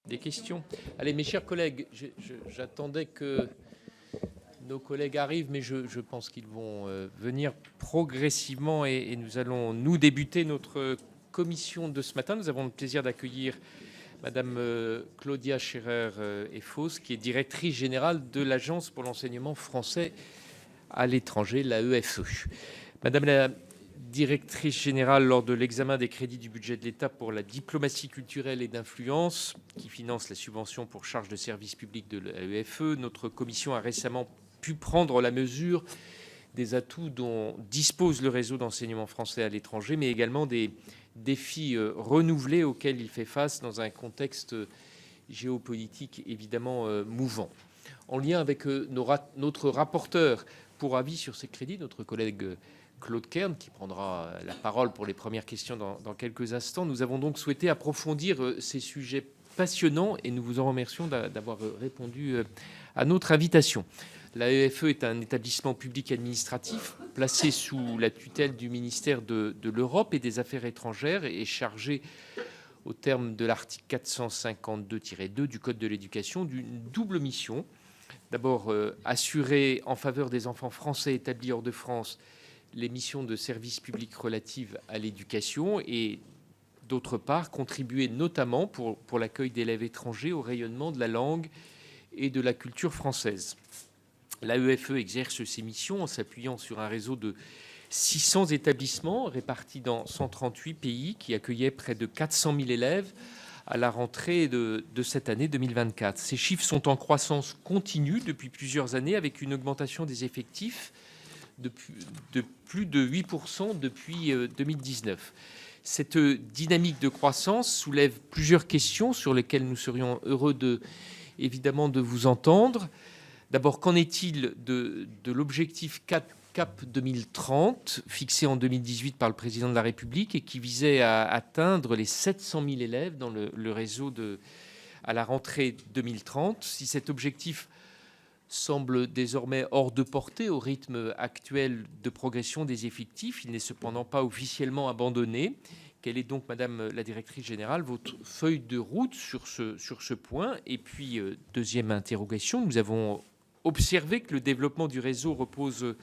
Des questions? Allez, mes chers collègues, j'attendais que nos collègues arrivent, mais je pense qu'ils vont venir progressivement et nous allons débuter notre commission de ce matin. Nous avons le plaisir d'accueillir Madame Claudia Scherer-Efos, qui est directrice générale de l'Agence pour l'enseignement français à l'étranger, l'AEFE. Madame la directrice générale, lors de l'examen des crédits du budget de l'État pour la diplomatie culturelle et d'influence, qui finance la subvention pour charges de service public de l'AEFE, notre commission a récemment pu prendre la mesure des atouts dont dispose le réseau d'enseignement français à l'étranger, mais également des défis renouvelés auxquels il fait face dans un contexte géopolitique évidemment mouvant. En lien avec notre rapporteur pour avis sur ces crédits, notre collègue Claude Kern, qui prendra la parole pour les premières questions dans quelques instants, nous avons donc souhaité approfondir ces sujets passionnants et nous vous en remercions d'avoir répondu à notre invitation. L'AEFE est un établissement public administratif placé sous la tutelle du ministère de l'Europe et des Affaires étrangères et chargé, au terme de l'article 452-2 du Code de l'éducation, d'une double mission. D'abord, assurer en faveur des enfants français établis hors de France les missions de service public relatives à l'éducation et, d'autre part, contribuer notamment pour l'accueil d'élèves étrangers au rayonnement de la langue et de la culture française. L'AEFE exerce ces missions en s'appuyant sur un réseau de 600 établissements répartis dans 138 pays qui accueillaient près de 400 000 élèves à la rentrée de cette année 2024. Ces chiffres sont en croissance continue depuis plusieurs années, avec une augmentation des effectifs de plus de 8% depuis 2019. Cette dynamique de croissance soulève plusieurs questions sur lesquelles nous serions heureux évidemment de vous entendre. D'abord, qu'en est-il de l'objectif CAP 2030, fixé en 2018 par le président de la République et qui visait à atteindre les 700 000 élèves dans le réseau à la rentrée 2030? Si cet objectif semble désormais hors de portée au rythme actuel de progression des effectifs, il n'est cependant pas officiellement abandonné. Quelle est donc, Madame la Directrice Générale, votre feuille de route sur ce point? Et puis, deuxième interrogation, nous avons observé que le développement du réseau repose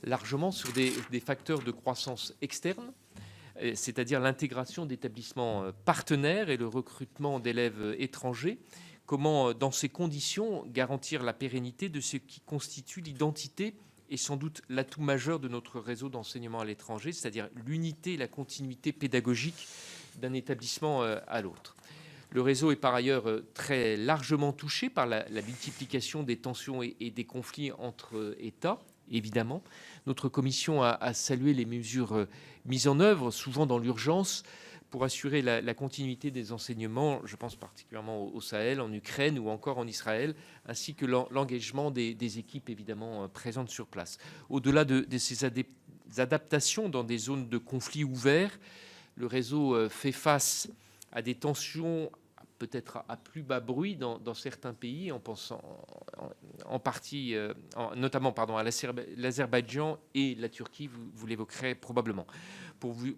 largement sur des facteurs de croissance externes, c'est-à-dire l'intégration d'établissements partenaires et le recrutement d'élèves étrangers. Comment, dans ces conditions, garantir la pérennité de ce qui constitue l'identité et sans doute l'atout majeur de notre réseau d'enseignement à l'étranger, c'est-à-dire l'unité et la continuité pédagogique d'un établissement à l'autre? Le réseau est par ailleurs très largement touché par la multiplication des tensions et des conflits entre États, évidemment. Notre commission a salué les mesures mises en œuvre, souvent dans l'urgence, pour assurer la continuité des enseignements, je pense particulièrement au Sahel, en Ukraine ou encore en Israël, ainsi que l'engagement des équipes évidemment présentes sur place. Au-delà de ces adaptations dans des zones de conflit ouverts, le réseau fait face à des tensions peut-être à plus bas bruit dans certains pays, en pensant en partie, notamment à l'Azerbaïdjan et la Turquie, vous l'évoquerez probablement.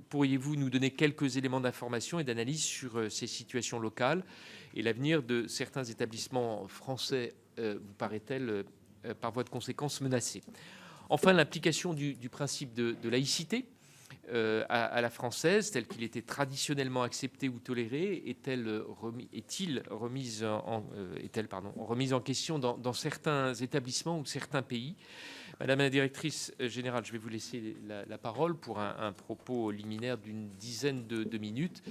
Pourriez-vous nous donner quelques éléments d'information et d'analyse sur ces situations locales et l'avenir de certains établissements français vous paraît-elle par voie de conséquence menacé? Enfin, l'application du principe de laïcité à la française, tel qu'il était traditionnellement accepté ou toléré, est-elle remise en question dans certains établissements ou certains pays? Madame la Directrice Générale, je vais vous laisser la parole pour un propos liminaire d'une dizaine de minutes,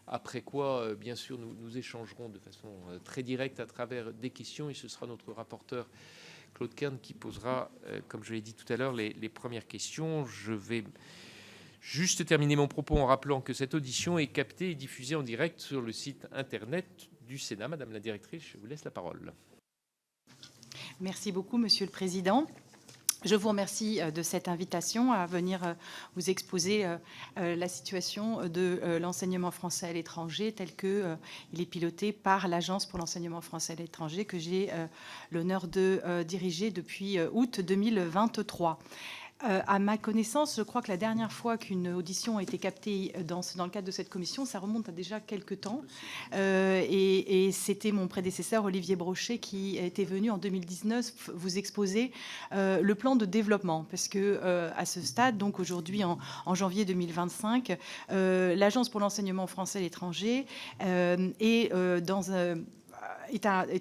après quoi, bien sûr, nous échangerons de façon très directe à travers des questions et ce sera notre rapporteur Claude Kern qui posera, comme je l'ai dit tout à l'heure, les premières questions. Je vais juste terminer mon propos en rappelant que cette audition est captée et diffusée en direct sur le site internet du Sénat. Madame la Directrice, je vous laisse la parole. Merci beaucoup, Monsieur le Président. Je vous remercie de cette invitation à venir vous exposer la situation de l'enseignement français à l'étranger tel qu'il est piloté par l'Agence pour l'enseignement français à l'étranger que j'ai l'honneur de diriger depuis août 2023. À ma connaissance, je crois que la dernière fois qu'une audition a été captée dans le cadre de cette commission, ça remonte à déjà quelques temps. Et c'était mon prédécesseur, Olivier Brochet, qui était venu en 2019 vous exposer le plan de développement. Parce que à ce stade, donc aujourd'hui en janvier 2025, l'Agence pour l'enseignement français à l'étranger est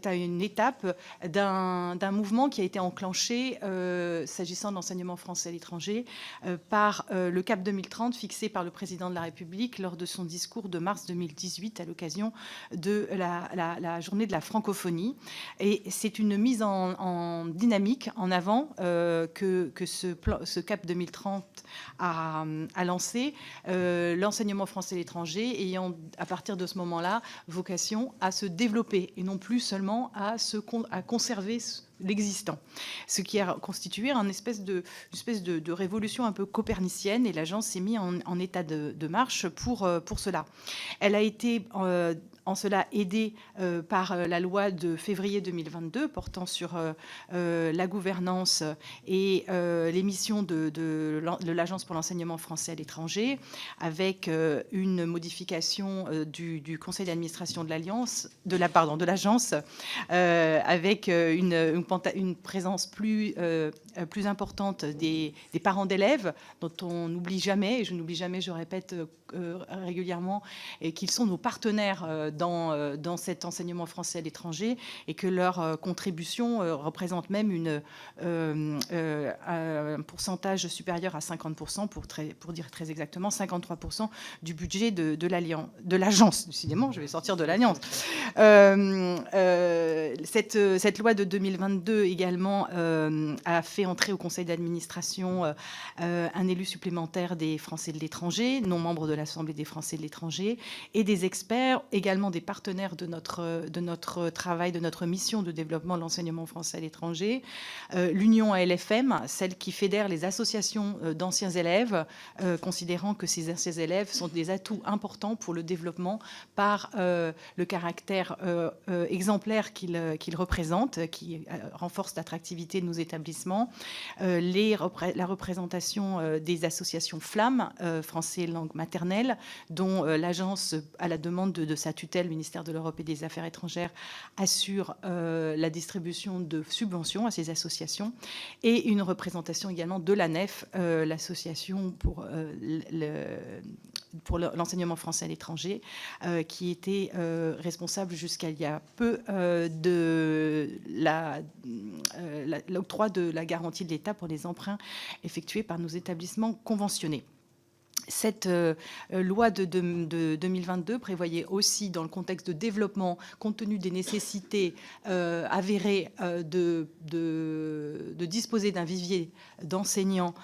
à une étape d'un mouvement qui a été enclenché, s'agissant de l'enseignement français à l'étranger, par le CAP 2030 fixé par le président de la République lors de son discours de mars 2018 à l'occasion de la journée de la francophonie. Et c'est une mise en dynamique, en avant, que ce CAP 2030 a lancé, l'enseignement français à l'étranger ayant, à partir de ce moment-là, vocation à se développer et non plus seulement à conserver l'existant, ce qui a constitué une espèce de révolution un peu copernicienne, et l'agence s'est mise en état de marche pour cela. Elle a été en cela aidée par la loi de février 2022 portant sur la gouvernance et les missions de l'Agence pour l'enseignement français à l'étranger, avec une modification du conseil d'administration de l'agence, avec une présence plus importante des parents d'élèves, dont on n'oublie jamais, et je n'oublie jamais, je répète régulièrement, et qu'ils sont nos partenaires dans cet enseignement français à l'étranger, et que leur contribution représente même un pourcentage supérieur à 50%, pour dire très exactement 53% du budget de l'agence. Décidément, je vais sortir de l'alliance. Cette loi de 2022 également a fait entrer au conseil d'administration un élu supplémentaire des Français de l'étranger, non membre de l'Assemblée des Français de l'étranger, et des experts, également des partenaires de notre travail, de notre mission de développement de l'enseignement français à l'étranger. L'Union ALFM, celle qui fédère les associations d'anciens élèves, considérant que ces anciens élèves sont des atouts importants pour le développement par le caractère exemplaire qu'ils représentent, qui renforce l'attractivité de nos établissements. La représentation des associations flammes, français langue maternelle, dont l'agence, à la demande de sa tutelle, ministère de l'Europe et des Affaires étrangères, assure la distribution de subventions à ces associations, et une représentation également de l'ANEF, l'association pour l'enseignement français à l'étranger, qui était responsable jusqu'à il y a peu de l'octroi de la garantie de l'État pour les emprunts effectués par nos établissements conventionnés. Cette loi de 2022 prévoyait aussi, dans le contexte de développement, compte tenu des nécessités avérées de disposer d'un vivier d'enseignants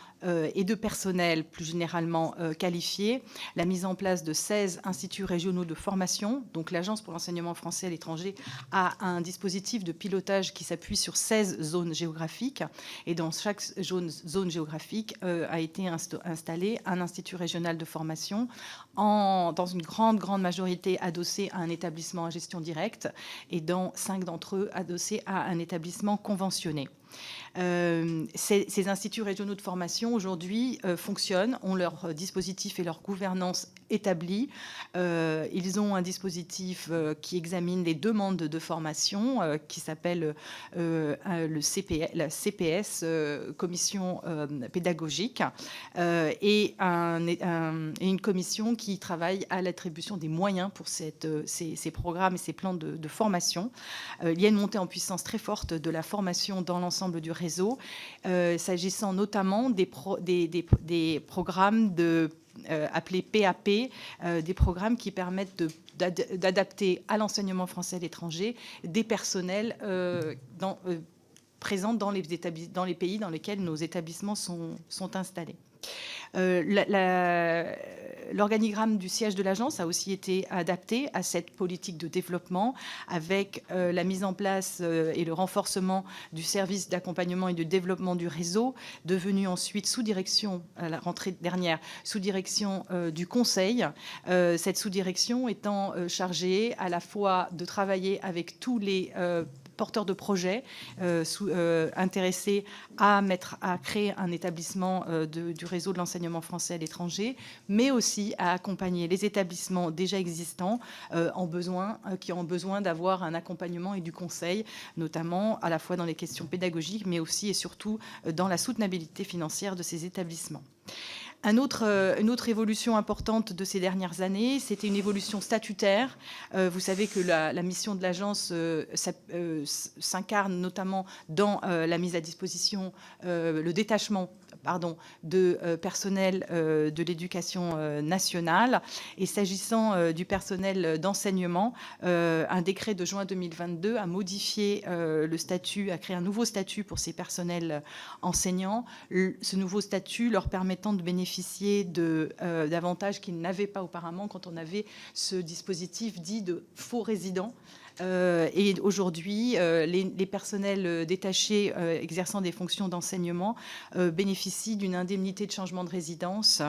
et de personnel plus généralement qualifié, la mise en place de 16 instituts régionaux de formation. Donc l'Agence pour l'enseignement français à l'étranger a un dispositif de pilotage qui s'appuie sur 16 zones géographiques, et dans chaque zone géographique a été installé un institut régional de formation, dans une grande majorité adossé à un établissement à gestion directe, et dans 5 d'entre eux adossés à un établissement conventionné. Ces instituts régionaux de formation aujourd'hui fonctionnent, ont leur dispositif et leur gouvernance établie. Ils ont un dispositif qui examine les demandes de formation, qui s'appelle la CPS, commission pédagogique, et une commission qui travaille à l'attribution des moyens pour ces programmes et ces plans de formation. Il y a une montée en puissance très forte de la formation dans l'ensemble du réseau, s'agissant notamment des programmes appelés PAP, des programmes qui permettent d'adapter à l'enseignement français à l'étranger des personnels présents dans les pays dans lesquels nos établissements sont installés. L'organigramme du siège de l'agence a aussi été adapté à cette politique de développement, avec la mise en place et le renforcement du service d'accompagnement et de développement du réseau, devenu ensuite sous-direction, à la rentrée dernière, sous-direction du Conseil. Cette sous-direction étant chargée à la fois de travailler avec tous les porteurs de projets intéressés à créer un établissement du réseau de l'enseignement français à l'étranger, mais aussi à accompagner les établissements déjà existants qui ont besoin d'avoir un accompagnement et du conseil, notamment à la fois dans les questions pédagogiques, mais aussi et surtout dans la soutenabilité financière de ces établissements. Une autre évolution importante de ces dernières années, c'était une évolution statutaire. Vous savez que la mission de l'agence s'incarne notamment dans la mise à disposition, le détachement de personnel de l'éducation nationale. Et s'agissant du personnel d'enseignement, un décret de juin 2022 a modifié le statut, a créé un nouveau statut pour ces personnels enseignants. Ce nouveau statut leur permettant de bénéficier d'avantages qu'ils n'avaient pas auparavant quand on avait ce dispositif dit de faux résidents. Et aujourd'hui, les personnels détachés exerçant des fonctions d'enseignement bénéficient d'une indemnité de changement de résidence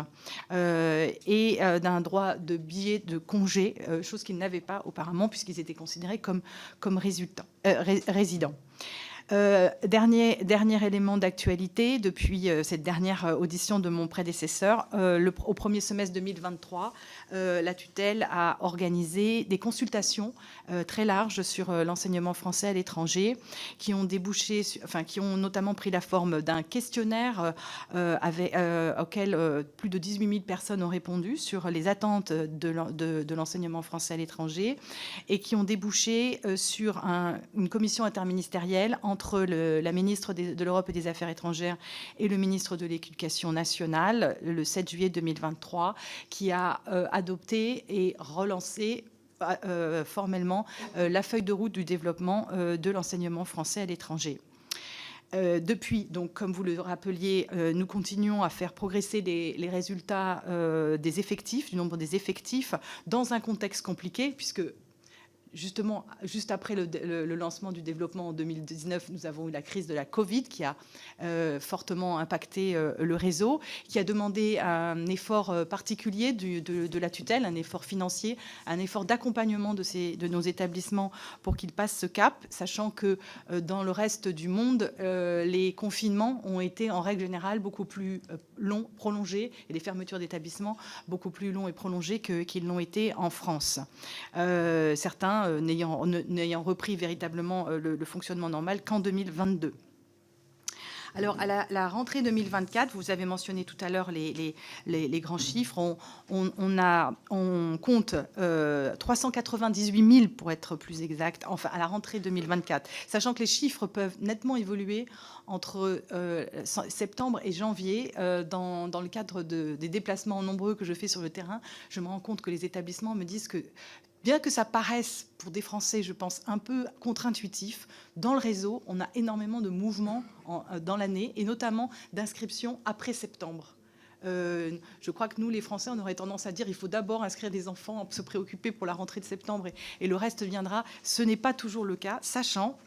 et d'un droit de billet de congé, chose qu'ils n'avaient pas auparavant puisqu'ils étaient considérés comme résidents. Dernier élément d'actualité, depuis cette dernière audition de mon prédécesseur, au premier semestre 2023, la tutelle a organisé des consultations très larges sur l'enseignement français à l'étranger, qui ont notamment pris la forme d'un questionnaire auquel plus de 18 000 personnes ont répondu sur les attentes de l'enseignement français à l'étranger, et qui ont débouché sur une commission interministérielle entre la ministre de l'Europe et des Affaires étrangères et le ministre de l'Éducation nationale, le 7 juillet 2023, qui a adopté et relancé formellement la feuille de route du développement de l'enseignement français à l'étranger. Depuis, donc, comme vous le rappeliez, nous continuons à faire progresser les résultats des effectifs, du nombre des effectifs, dans un contexte compliqué, puisque justement, juste après le lancement du développement en 2019, nous avons eu la crise de la Covid qui a fortement impacté le réseau, qui a demandé un effort particulier de la tutelle, un effort financier, un effort d'accompagnement de nos établissements pour qu'ils passent ce cap, sachant que dans le reste du monde, les confinements ont été en règle générale beaucoup plus longs, prolongés, et les fermetures d'établissements beaucoup plus longs et prolongés qu'ils l'ont été en France. Certains n'ayant repris véritablement le fonctionnement normal qu'en 2022. Alors, à la rentrée 2024, vous avez mentionné tout à l'heure les grands chiffres. On compte 398 000, pour être plus exact, enfin, à la rentrée 2024, sachant que les chiffres peuvent nettement évoluer entre septembre et janvier. Dans le cadre des déplacements nombreux que je fais sur le terrain, je me rends compte que les établissements me disent que, bien que ça paraisse pour des Français, je pense, un peu contre-intuitif, dans le réseau, on a énormément de mouvements dans l'année, et notamment d'inscriptions après septembre. Je crois que nous, les Français, on aurait tendance à dire il faut d'abord inscrire des enfants, se préoccuper pour la rentrée de septembre et le reste viendra. Ce n'est pas toujours le cas, sachant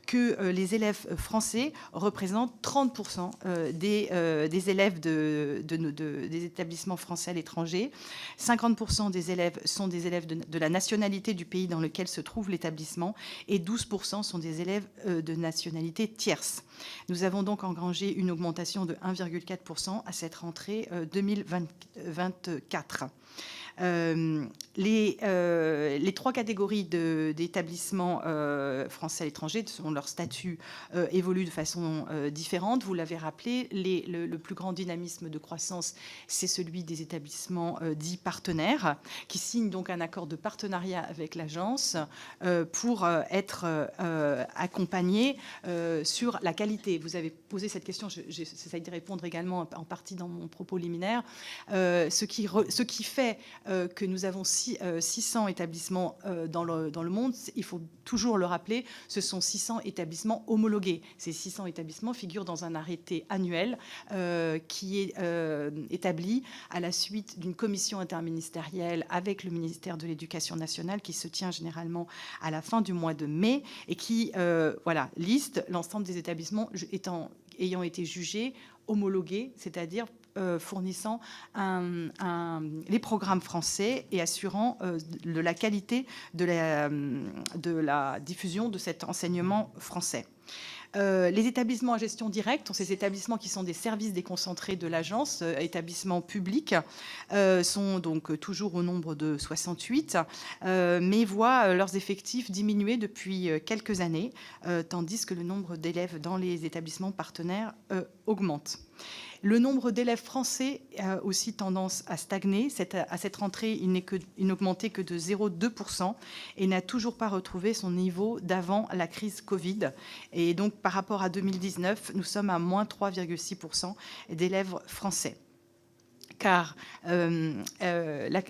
que les élèves français représentent 30% des élèves des établissements français à l'étranger. 50% des élèves sont des élèves de la nationalité du pays dans lequel se trouve l'établissement, et 12% sont des élèves de nationalité tierce. Nous avons donc engrangé une augmentation de 1,4% à cette rentrée 2024. Les trois catégories d'établissements français à l'étranger, selon leur statut, évoluent de façon différente. Vous l'avez rappelé, le plus grand dynamisme de croissance, c'est celui des établissements dits partenaires, qui signent donc un accord de partenariat avec l'agence pour être accompagnés sur la qualité. Vous avez posé cette question, j'essaie d'y répondre également en partie dans mon propos liminaire. Ce qui fait que nous avons 600 établissements dans le monde, il faut toujours le rappeler, ce sont 600 établissements homologués. Ces 600 établissements figurent dans un arrêté annuel qui est établi à la suite d'une commission interministérielle avec le ministère de l'Éducation nationale, qui se tient généralement à la fin du mois de mai, et qui liste l'ensemble des établissements ayant été jugés homologués, c'est-à-dire fournissant les programmes français et assurant de la qualité de la diffusion de cet enseignement français. Les établissements à gestion directe sont ces établissements qui sont des services déconcentrés de l'agence, établissements publics, sont donc toujours au nombre de 68, mais voient leurs effectifs diminuer depuis quelques années, tandis que le nombre d'élèves dans les établissements partenaires augmente. Le nombre d'élèves français a aussi tendance à stagner. À cette rentrée, il n'augmentait que de 0,2% et n'a toujours pas retrouvé son niveau d'avant la crise Covid. Et donc, par rapport à 2019, nous sommes à moins 3,6% d'élèves français. Car la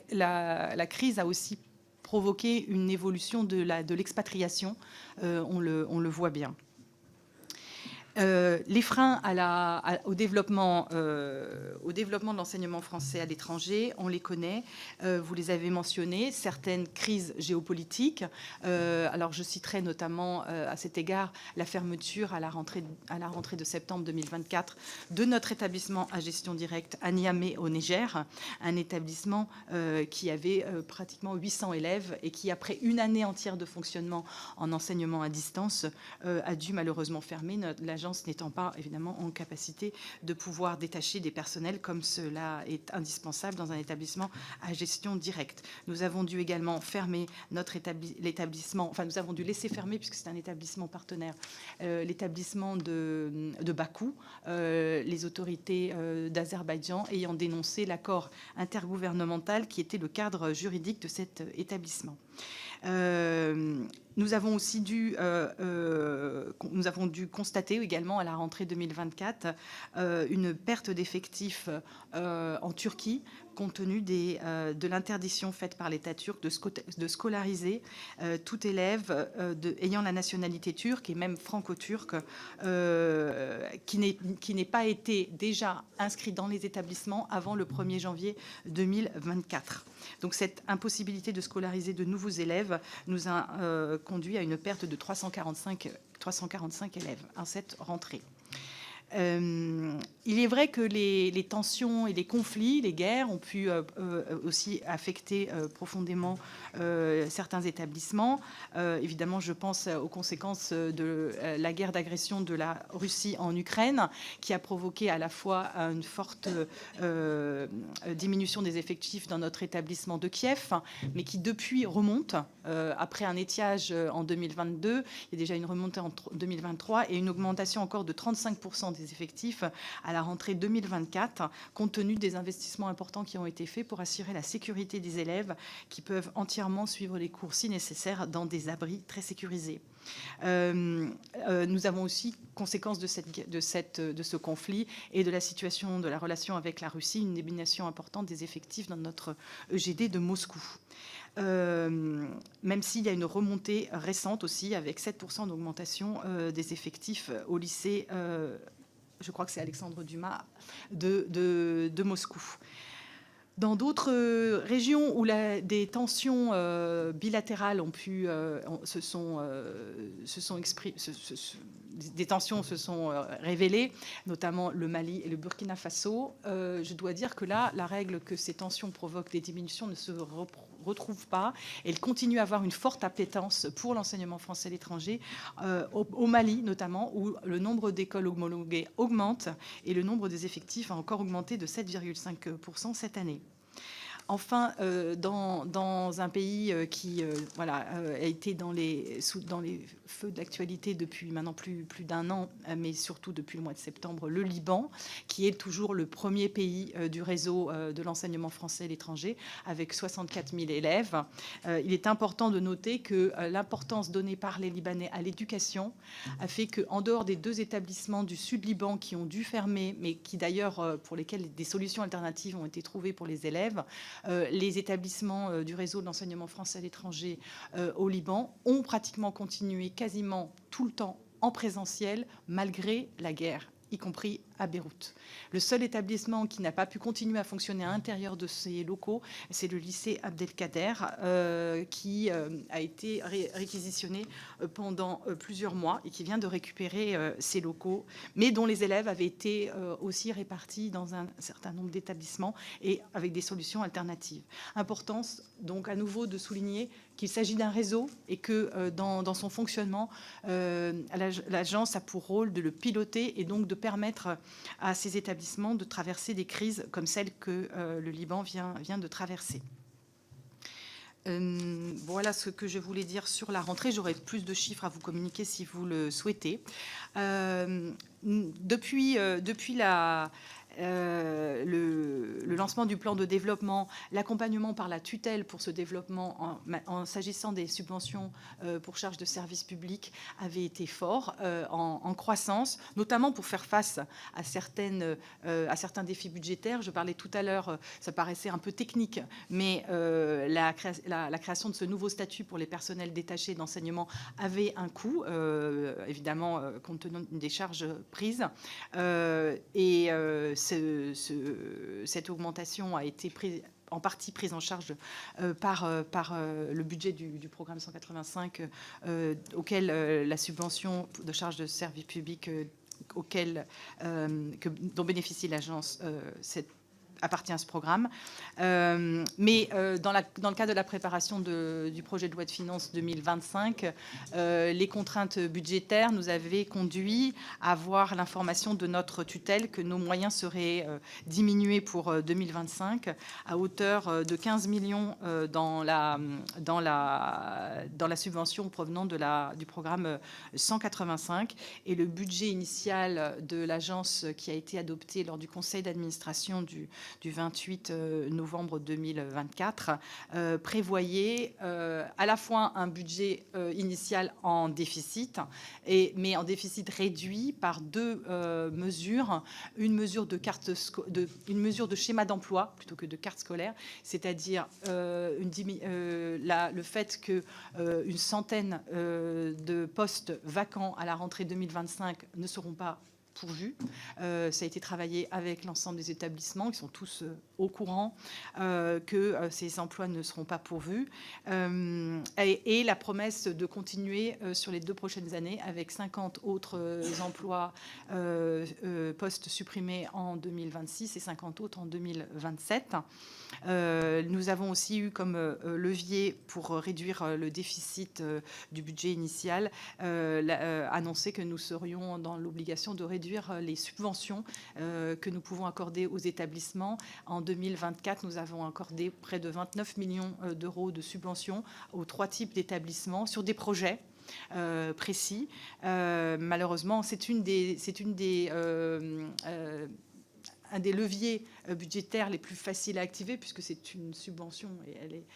crise a aussi provoqué une évolution de l'expatriation, on le voit bien. Les freins au développement de l'enseignement français à l'étranger, on les connaît, vous les avez mentionnés, certaines crises géopolitiques. Alors je citerai notamment à cet égard la fermeture à la rentrée de septembre 2024 de notre établissement à gestion directe à Niamey au Niger, un établissement qui avait pratiquement 800 élèves et qui, après une année entière de fonctionnement en enseignement à distance, a dû malheureusement fermer. L'agence n'étant pas évidemment en capacité de pouvoir détacher des personnels comme cela est indispensable dans un établissement à gestion directe. Nous avons dû également fermer l'établissement, enfin nous avons dû laisser fermer, puisque c'est un établissement partenaire, l'établissement de Bakou, les autorités d'Azerbaïdjan ayant dénoncé l'accord intergouvernemental qui était le cadre juridique de cet établissement. Nous avons dû constater également à la rentrée 2024 une perte d'effectifs en Turquie, compte tenu de l'interdiction faite par l'État turc de scolariser tout élève ayant la nationalité turque et même franco-turque qui n'ait pas été déjà inscrit dans les établissements avant le 1er janvier 2024. Donc cette impossibilité de scolariser de nouveaux élèves nous a conduit à une perte de 345 élèves à cette rentrée. Il est vrai que les tensions et les conflits, les guerres ont pu aussi affecter profondément certains établissements. Évidemment, je pense aux conséquences de la guerre d'agression de la Russie en Ukraine, qui a provoqué à la fois une forte diminution des effectifs dans notre établissement de Kiev, mais qui depuis remonte. Après un étiage en 2022, il y a déjà une remontée en 2023 et une augmentation encore de 35% des effectifs à la rentrée 2024, compte tenu des investissements importants qui ont été faits pour assurer la sécurité des élèves qui peuvent entièrement suivre les cours si nécessaire dans des abris très sécurisés. Nous avons aussi, conséquence de ce conflit et de la situation de la relation avec la Russie, une diminution importante des effectifs dans notre EGD de Moscou. Même s'il y a une remontée récente aussi, avec 7% d'augmentation des effectifs au lycée, je crois que c'est Alexandre Dumas, de Moscou. Dans d'autres régions où des tensions bilatérales se sont exprimées, des tensions se sont révélées, notamment le Mali et le Burkina Faso, je dois dire que là, la règle que ces tensions provoquent des diminutions ne se retrouve pas. Elle continue à avoir une forte appétence pour l'enseignement français à l'étranger, au Mali notamment, où le nombre d'écoles homologuées augmente et le nombre des effectifs a encore augmenté de 7,5% cette année. Enfin, dans un pays qui a été dans les feux de l'actualité depuis maintenant plus d'un an, mais surtout depuis le mois de septembre, le Liban, qui est toujours le premier pays du réseau de l'enseignement français à l'étranger, avec 64 000 élèves. Il est important de noter que l'importance donnée par les Libanais à l'éducation a fait qu'en dehors des 2 établissements du sud Liban qui ont dû fermer, mais qui d'ailleurs, pour lesquels des solutions alternatives ont été trouvées pour les élèves, les établissements du réseau de l'enseignement français à l'étranger au Liban ont pratiquement continué quasiment tout le temps en présentiel, malgré la guerre, y compris à Beyrouth. Le seul établissement qui n'a pas pu continuer à fonctionner à l'intérieur de ces locaux, c'est le lycée Abdelkader, qui a été réquisitionné pendant plusieurs mois et qui vient de récupérer ces locaux, mais dont les élèves avaient été aussi répartis dans un certain nombre d'établissements et avec des solutions alternatives. Importance donc à nouveau de souligner qu'il s'agit d'un réseau et que dans son fonctionnement, l'agence a pour rôle de le piloter et donc de permettre à ces établissements de traverser des crises comme celle que le Liban vient de traverser. Voilà ce que je voulais dire sur la rentrée. J'aurai plus de chiffres à vous communiquer si vous le souhaitez. Depuis le lancement du plan de développement, l'accompagnement par la tutelle pour ce développement en s'agissant des subventions pour charges de services publics avait été fort, en croissance, notamment pour faire face à certains défis budgétaires. Je parlais tout à l'heure, ça paraissait un peu technique, mais la création de ce nouveau statut pour les personnels détachés d'enseignement avait un coût, évidemment, compte tenu des charges prises. Cette augmentation a été en partie prise en charge par le budget du programme 185, auquel la subvention de charges de service public dont bénéficie l'agence appartient à ce programme. Mais dans le cadre de la préparation du projet de loi de finances 2025, les contraintes budgétaires nous avaient conduit à avoir l'information de notre tutelle que nos moyens seraient diminués pour 2025 à hauteur de 15 millions dans la subvention provenant du programme 185. Et le budget initial de l'agence qui a été adopté lors du conseil d'administration du 28 novembre 2024, prévoyait à la fois un budget initial en déficit, mais en déficit réduit par deux mesures. Une mesure de schéma d'emploi plutôt que de carte scolaire, c'est-à-dire le fait qu'une centaine de postes vacants à la rentrée 2025 ne seront pas pourvus. Ça a été travaillé avec l'ensemble des établissements qui sont tous au courant que ces emplois ne seront pas pourvus. Et la promesse de continuer sur les 2 prochaines années avec 50 autres emplois postes supprimés en 2026 et 50 autres en 2027. Nous avons aussi eu comme levier pour réduire le déficit du budget initial, annoncé que nous serions dans l'obligation de réduire les subventions que nous pouvons accorder aux établissements. En 2024, nous avons accordé près de 29 millions d'euros de subventions aux 3 types d'établissements sur des projets précis. Malheureusement, c'est un des leviers budgétaires les plus faciles à activer puisque c'est une subvention et elle est,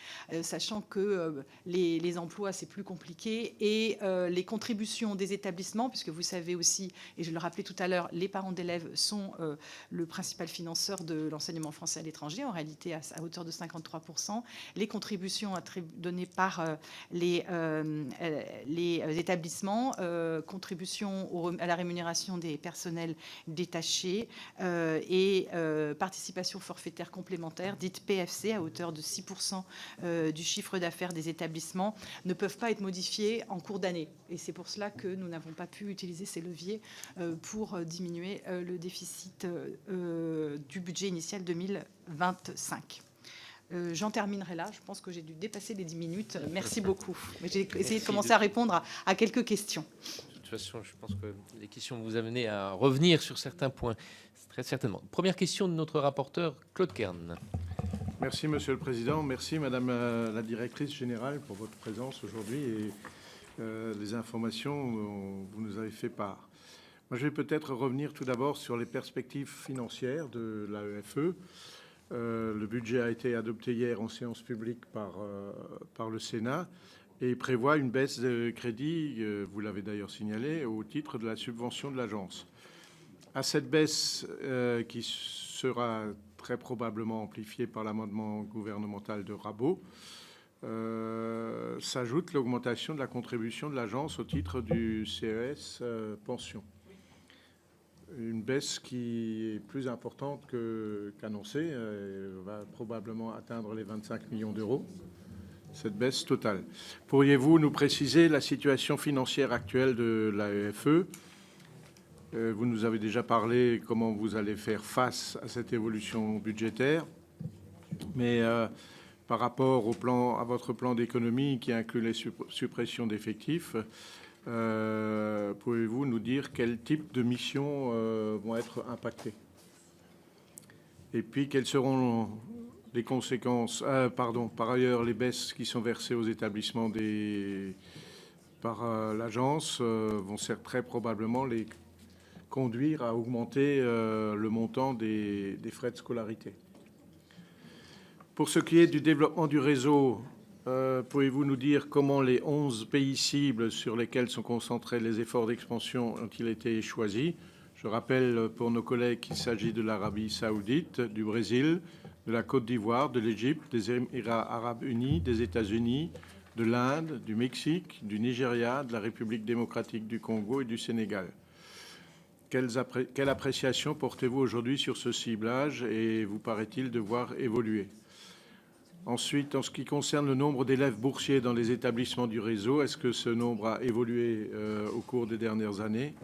sachant que les emplois c'est plus compliqué et les contributions des établissements, puisque vous savez aussi, et je le rappelais tout à l'heure, les parents d'élèves sont le principal financeur de l'enseignement français à l'étranger, en réalité à hauteur de 53%. Les contributions données par les établissements, contributions à la rémunération des personnels détachés et participation forfaitaire complémentaire, dite PFC, à hauteur de 6% du chiffre d'affaires des établissements, ne peuvent pas être modifiées en cours d'année. Et c'est pour cela que nous n'avons pas pu utiliser ces leviers pour diminuer le déficit du budget initial 2025. J'en terminerai là. Je pense que j'ai dû dépasser les 10 minutes. Merci beaucoup. J'ai essayé de commencer à répondre à quelques questions. De toute façon, je pense que les questions vous amener à revenir sur certains points, très certainement. Première question de notre rapporteur, Claude Kern. Merci, Monsieur le Président. Merci, Madame la Directrice Générale, pour votre présence aujourd'hui et les informations dont vous nous avez fait part. Moi, je vais peut-être revenir tout d'abord sur les perspectives financières de l'AEFE. Le budget a été adopté hier en séance publique par le Sénat et prévoit une baisse de crédit, vous l'avez d'ailleurs signalé, au titre de la subvention de l'agence. À cette baisse qui sera très probablement amplifiée par l'amendement gouvernemental de Rabault, s'ajoute l'augmentation de la contribution de l'agence au titre du CES pension. une baisse qui est plus importante qu'annoncée, va probablement atteindre les 25 millions d'euros, cette baisse totale. Pourriez-vous nous préciser la situation financière actuelle de l'AEFE ? Vous nous avez déjà parlé comment vous allez faire face à cette évolution budgétaire, mais par rapport à votre plan d'économie qui inclut les suppressions d'effectifs, pouvez-vous nous dire quel type de missions vont être impactées? Et puis, quelles seront les conséquences par ailleurs, les baisses qui sont versées aux établissements par l'agence vont très probablement les conduire à augmenter le montant des frais de scolarité. Pour ce qui est du développement du réseau, pouvez-vous nous dire comment les 11 pays cibles sur lesquels sont concentrés les efforts d'expansion ont-ils été choisis? Je rappelle pour nos collègues qu'il s'agit de l'Arabie saoudite, du Brésil, de la Côte d'Ivoire, de l'Égypte, des Émirats arabes unis, des États-Unis, de l'Inde, du Mexique, du Nigeria, de la République démocratique du Congo et du Sénégal. Quelle appréciation portez-vous aujourd'hui sur ce ciblage et vous paraît-il devoir évoluer? Ensuite, en ce qui concerne le nombre d'élèves boursiers dans les établissements du réseau, est-ce que ce nombre a évolué au cours des dernières années?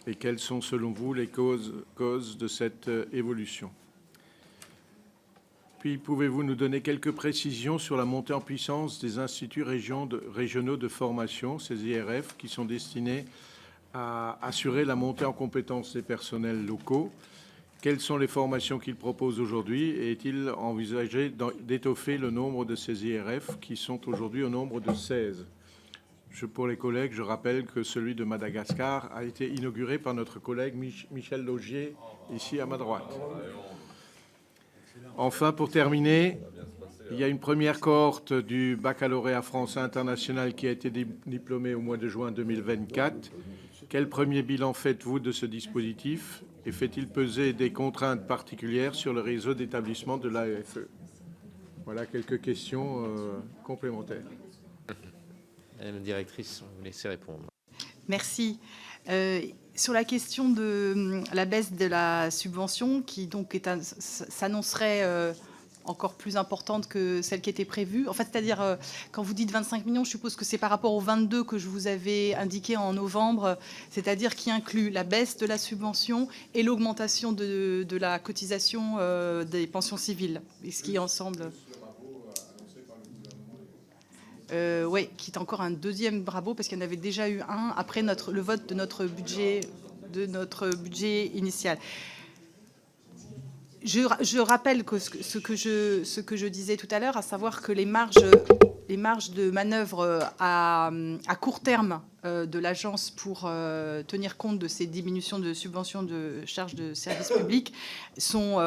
Et quelles sont, selon vous, les causes de cette évolution? Puis, pouvez-vous nous donner quelques précisions sur la montée en puissance des instituts régionaux de formation, ces IRF, qui sont destinés à assurer la montée en compétence des personnels locaux? Quelles sont les formations qu'ils proposent aujourd'hui et est-il envisagé d'étoffer le nombre de ces IRF qui sont aujourd'hui au nombre de 16? Pour les collègues, je rappelle que celui de Madagascar a été inauguré par notre collègue Michel Laugier, ici à ma droite. Enfin, pour terminer, il y a une première cohorte du baccalauréat français international qui a été diplômée au mois de juin 2024. Quel premier bilan faites-vous de ce dispositif et fait-il peser des contraintes particulières sur le réseau d'établissements de l'AEFE? Voilà quelques questions complémentaires. Madame la directrice, on vous laisse répondre. Merci. Sur la question de la baisse de la subvention, qui donc s'annoncerait encore plus importante que celle qui était prévue. En fait, c'est-à-dire, quand vous dites 25 millions, je suppose que c'est par rapport aux 22 que je vous avais indiqué en novembre, c'est-à-dire qui inclut la baisse de la subvention et l'augmentation de la cotisation des pensions civiles, et ce qui ensemble... oui, qui est encore un deuxième bravo, parce qu'il y en avait déjà eu un après le vote de notre budget initial. Je rappelle que ce que je disais tout à l'heure, à savoir que les marges de manœuvre à court terme de l'agence pour tenir compte de ces diminutions de subventions de charges de service public sont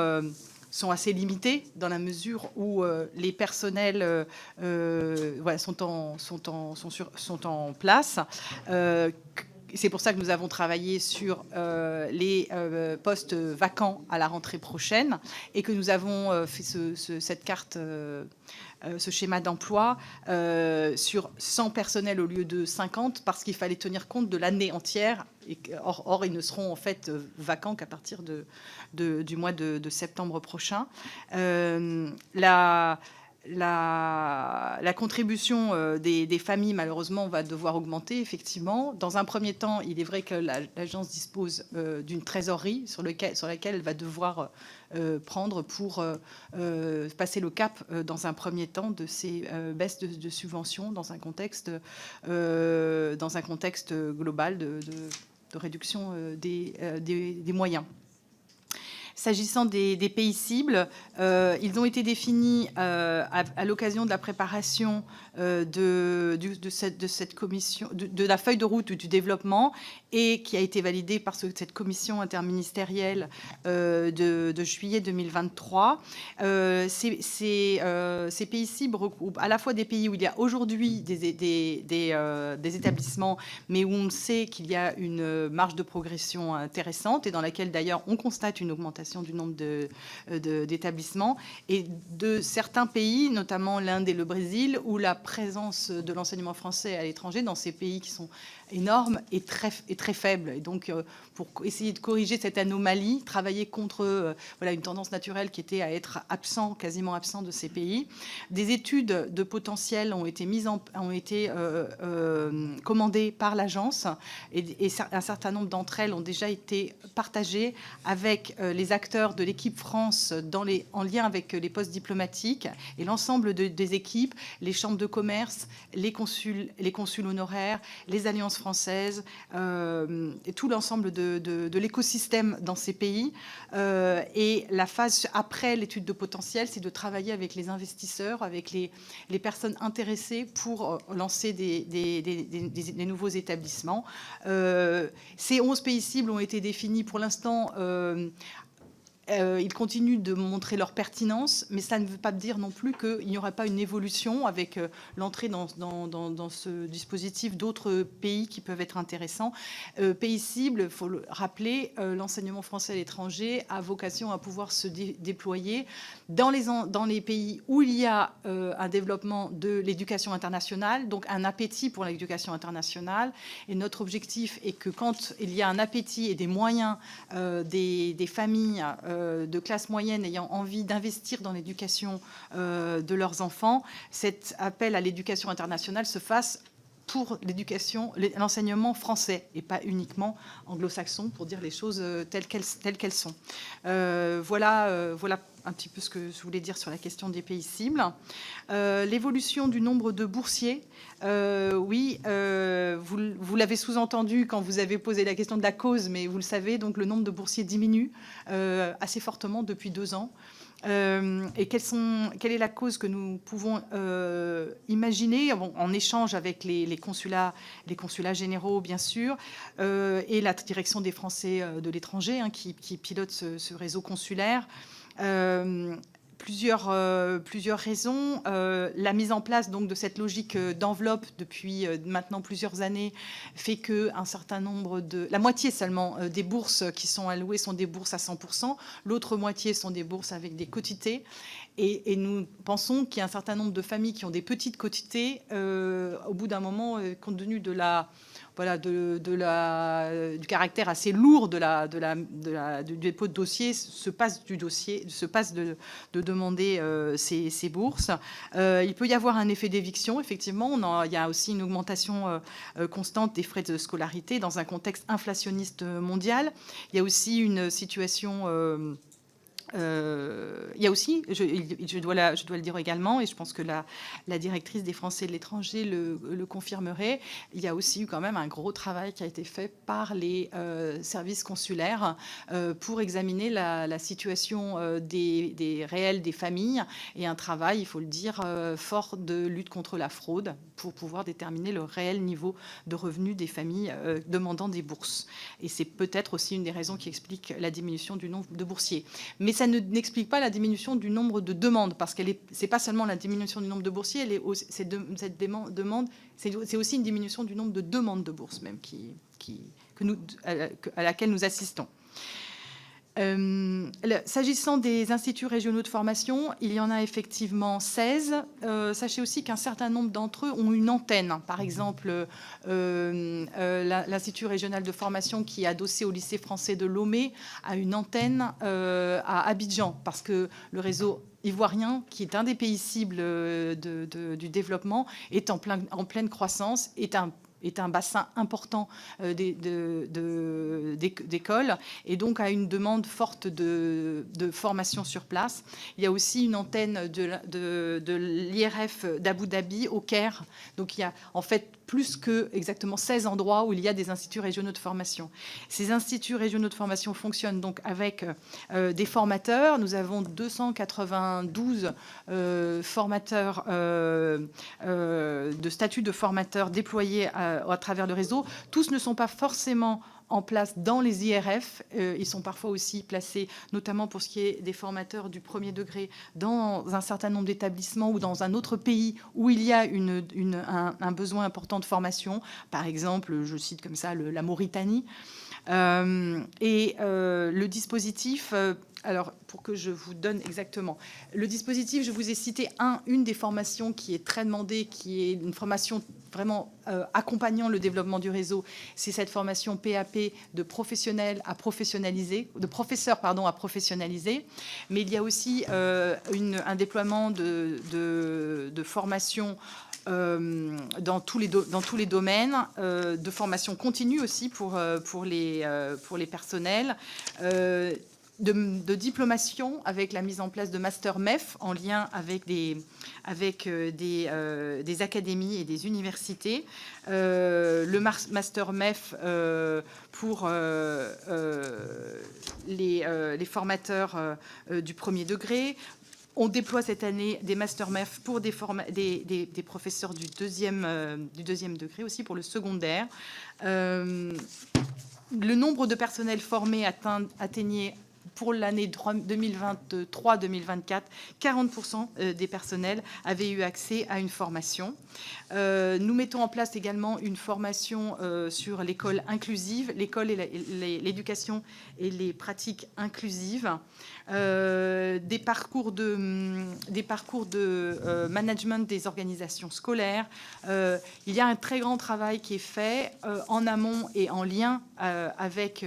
assez limitées dans la mesure où les personnels sont en place. C'est pour ça que nous avons travaillé sur les postes vacants à la rentrée prochaine et que nous avons fait cette carte, ce schéma d'emploi sur 100 personnels au lieu de 50 parce qu'il fallait tenir compte de l'année entière. Or, ils ne seront en fait vacants qu'à partir du mois de septembre prochain. La contribution des familles, malheureusement, va devoir augmenter, effectivement. Dans un premier temps, il est vrai que l'agence dispose d'une trésorerie sur laquelle elle va devoir prendre pour passer le cap, dans un premier temps, de ces baisses de subventions dans un contexte global de réduction des moyens. S'agissant des pays cibles, ils ont été définis à l'occasion de la préparation de cette commission, de la feuille de route du développement, et qui a été validée par cette commission interministérielle de juillet 2023. Ces pays cibles regroupent à la fois des pays où il y a aujourd'hui des établissements, mais où on sait qu'il y a une marge de progression intéressante et dans laquelle d'ailleurs on constate une augmentation l'augmentation du nombre d'établissements, et de certains pays, notamment l'Inde et le Brésil, où la présence de l'enseignement français à l'étranger, dans ces pays qui sont énorme et très faible. Et donc, pour essayer de corriger cette anomalie, travailler contre voilà, une tendance naturelle qui était à être absent, quasiment absent de ces pays. Des études de potentiel ont été commandées par l'agence, et un certain nombre d'entre elles ont déjà été partagées avec les acteurs de l'équipe France en lien avec les postes diplomatiques et l'ensemble des équipes, les chambres de commerce, les consuls honoraires, les alliances françaises, et tout l'ensemble de l'écosystème dans ces pays. Et la phase après l'étude de potentiel, c'est de travailler avec les investisseurs, avec les personnes intéressées pour lancer des nouveaux établissements. Ces 11 pays cibles ont été définis pour l'instant. Ils continuent de montrer leur pertinence, mais ça ne veut pas dire non plus qu'il n'y aura pas une évolution avec l'entrée dans ce dispositif d'autres pays qui peuvent être intéressants. Pays cibles, il faut le rappeler, l'enseignement français à l'étranger a vocation à pouvoir se déployer dans les pays où il y a un développement de l'éducation internationale, donc un appétit pour l'éducation internationale. Et notre objectif est que quand il y a un appétit et des moyens des familles de classe moyenne ayant envie d'investir dans l'éducation de leurs enfants, cet appel à l'éducation internationale se fasse pour l'enseignement français et pas uniquement anglo-saxon, pour dire les choses telles qu'elles sont. Voilà un petit peu ce que je voulais dire sur la question des pays cibles. L'évolution du nombre de boursiers, oui, vous l'avez sous-entendu quand vous avez posé la question de la cause, mais vous le savez, donc le nombre de boursiers diminue assez fortement depuis 2 ans. Et quelle est la cause que nous pouvons imaginer en échange avec les consulats généraux, bien sûr, et la direction des Français de l'étranger, qui pilote ce réseau consulaire. Plusieurs raisons. La mise en place donc de cette logique d'enveloppe depuis maintenant plusieurs années fait que un certain nombre la moitié seulement des bourses qui sont allouées sont des bourses à 100%. L'autre moitié sont des bourses avec des quotités. Et nous pensons qu'il y a un certain nombre de familles qui ont des petites quotités. Au bout d'un moment, compte tenu de du caractère assez lourd du dépôt de dossier, se passe de demander ces bourses. Il peut y avoir un effet d'éviction, effectivement. Il y a aussi une augmentation constante des frais de scolarité dans un contexte inflationniste mondial. Il y a aussi une situation... il y a aussi, je dois le dire également, et je pense que la directrice des Français de l'étranger le confirmerait, il y a aussi eu quand même un gros travail qui a été fait par les services consulaires pour examiner la situation des réels des familles, et un travail, il faut le dire, fort de lutte contre la fraude pour pouvoir déterminer le réel niveau de revenus des familles demandant des bourses. Et c'est peut-être aussi une des raisons qui explique la diminution du nombre de boursiers. Mais ça n'explique pas la diminution du nombre de demandes, parce que c'est pas seulement la diminution du nombre de boursiers, c'est aussi une diminution du nombre de demandes de bourse même à laquelle nous assistons. S'agissant des instituts régionaux de formation, il y en a effectivement 16. Sachez aussi qu'un certain nombre d'entre eux ont une antenne. Par exemple, l'Institut régional de formation qui est adossé au lycée français de Lomé a une antenne à Abidjan, parce que le réseau ivoirien, qui est un des pays cibles du développement, est en pleine croissance, est un bassin important d'écoles, et donc a une demande forte de formation sur place. Il y a aussi une antenne de l'IRF d'Abu Dhabi au Caire. Donc il y a en fait plus que exactement 16 endroits où il y a des instituts régionaux de formation. Ces instituts régionaux de formation fonctionnent donc avec des formateurs. Nous avons 292 formateurs de statut de formateurs déployés à travers le réseau. Tous ne sont pas forcément en place dans les IRF. Ils sont parfois aussi placés, notamment pour ce qui est des formateurs du premier degré, dans un certain nombre d'établissements ou dans un autre pays où il y a un besoin important de formation. Par exemple, je cite comme ça la Mauritanie. Le dispositif Alors, pour que je vous donne exactement le dispositif, je vous ai cité une des formations qui est très demandée, qui est une formation vraiment accompagnant le développement du réseau. C'est cette formation PAP de professionnels à professionnaliser, de professeurs à professionnaliser. Mais il y a aussi un déploiement de formation dans tous les domaines, de formation continue aussi pour les personnels, de diplomation avec la mise en place de Master MEF en lien avec des académies et des universités. Le Master MEF pour les formateurs du premier degré. On déploie cette année des Master MEF pour des professeurs du deuxième degré, aussi pour le secondaire. Le nombre de personnels formés atteignait pour l'année 2023-2024, 40% des personnels avaient eu accès à une formation. Nous mettons en place également une formation sur l'école inclusive, l'école et l'éducation et les pratiques inclusives, des parcours de management des organisations scolaires. Il y a un très grand travail qui est fait en amont et en lien avec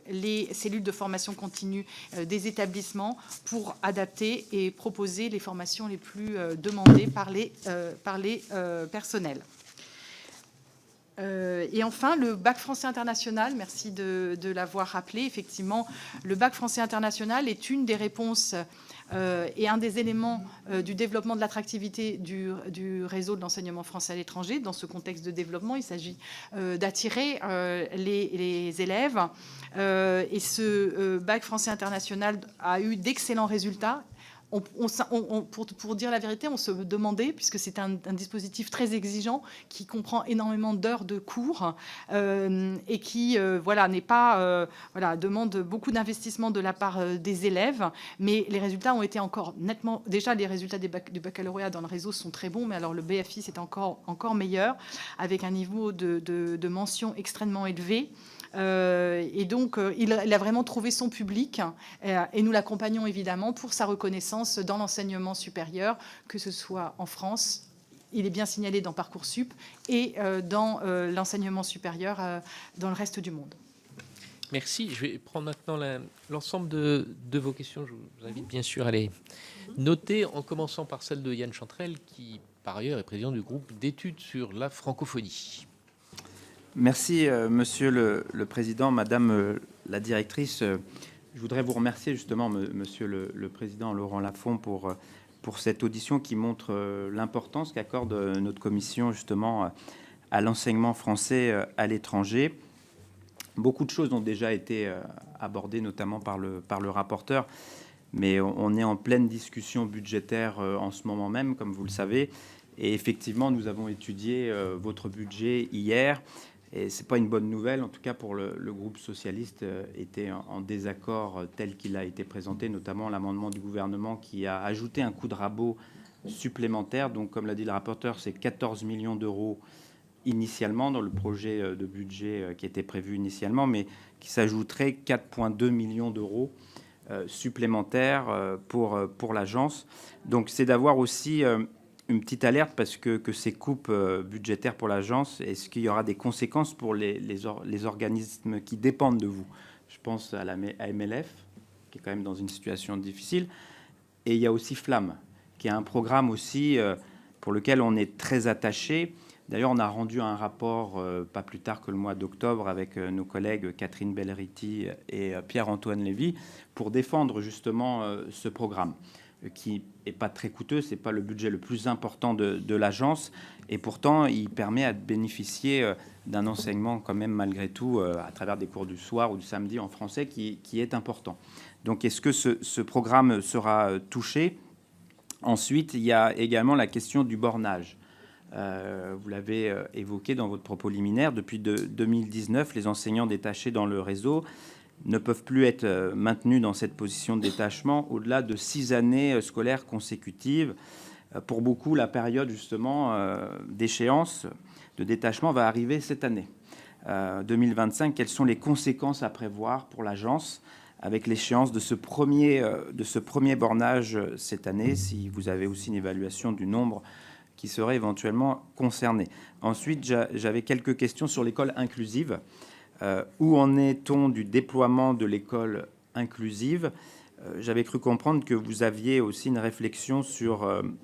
les cellules de formation continue des établissements pour adapter et proposer les formations les plus demandées par les personnels. Et enfin, le bac français international, merci de l'avoir rappelé. Effectivement, le bac français international est une des réponses et un des éléments du développement de l'attractivité du réseau de l'enseignement français à l'étranger. Dans ce contexte de développement, il s'agit d'attirer les élèves. Et ce bac français international a eu d'excellents résultats. Pour dire la vérité, on se demandait, puisque c'est un dispositif très exigeant qui comprend énormément d'heures de cours et qui n'est pas demande beaucoup d'investissement de la part des élèves, mais les résultats ont été encore nettement. Déjà, les résultats du baccalauréat dans le réseau sont très bons, mais alors le BFI c'est encore meilleur, avec un niveau de mention extrêmement élevé. Et donc, il a vraiment trouvé son public et nous l'accompagnons évidemment pour sa reconnaissance dans l'enseignement supérieur, que ce soit en France, il est bien signalé dans Parcoursup, et dans l'enseignement supérieur dans le reste du monde. Merci. Je vais prendre maintenant l'ensemble de vos questions. Je vous invite bien sûr à les noter, en commençant par celle de Yann Chantrel, qui par ailleurs est président du groupe d'études sur la francophonie. Merci, Monsieur le Président, Madame la Directrice. Je voudrais vous remercier justement, Monsieur le Président Laurent Lafont, pour cette audition qui montre l'importance qu'accorde notre commission justement à l'enseignement français à l'étranger. Beaucoup de choses ont déjà été abordées, notamment par le rapporteur, mais on est en pleine discussion budgétaire en ce moment même, comme vous le savez. Et effectivement, nous avons étudié votre budget hier. Et ce n'est pas une bonne nouvelle, en tout cas pour le groupe socialiste était en désaccord tel qu'il a été présenté, notamment l'amendement du gouvernement qui a ajouté un coup de rabot supplémentaire. Donc, comme l'a dit le rapporteur, c'est 14 millions d'euros initialement dans le projet de budget qui était prévu initialement, mais qui s'ajouterait 4,2 millions d'euros supplémentaires pour l'agence. Donc, c'est d'avoir aussi une petite alerte, parce que ces coupes budgétaires pour l'agence, est-ce qu'il y aura des conséquences pour les organismes qui dépendent de vous? Je pense à MLF, qui est quand même dans une situation difficile. Et il y a aussi Flamme, qui est un programme aussi pour lequel on est très attaché. D'ailleurs, on a rendu un rapport pas plus tard que le mois d'octobre avec nos collègues Catherine Belriti et Pierre-Antoine Lévy pour défendre justement ce programme, qui n'est pas très coûteux, ce n'est pas le budget le plus important de l'agence, et pourtant il permet de bénéficier d'un enseignement quand même malgré tout à travers des cours du soir ou du samedi en français qui est important. Donc est-ce que ce programme sera touché? Ensuite, il y a également la question du bornage. Vous l'avez évoqué dans votre propos liminaire, depuis 2019, les enseignants détachés dans le réseau ne peuvent plus être maintenus dans cette position de détachement au-delà de 6 années scolaires consécutives. Pour beaucoup, la période justement d'échéance, de détachement va arriver cette année, 2025. Quelles sont les conséquences à prévoir pour l'agence avec l'échéance de ce premier bornage cette année, si vous avez aussi une évaluation du nombre qui serait éventuellement concerné. Ensuite, j'avais quelques questions sur l'école inclusive. Où en est-on du déploiement de l'école inclusive? J'avais cru comprendre que vous aviez aussi une réflexion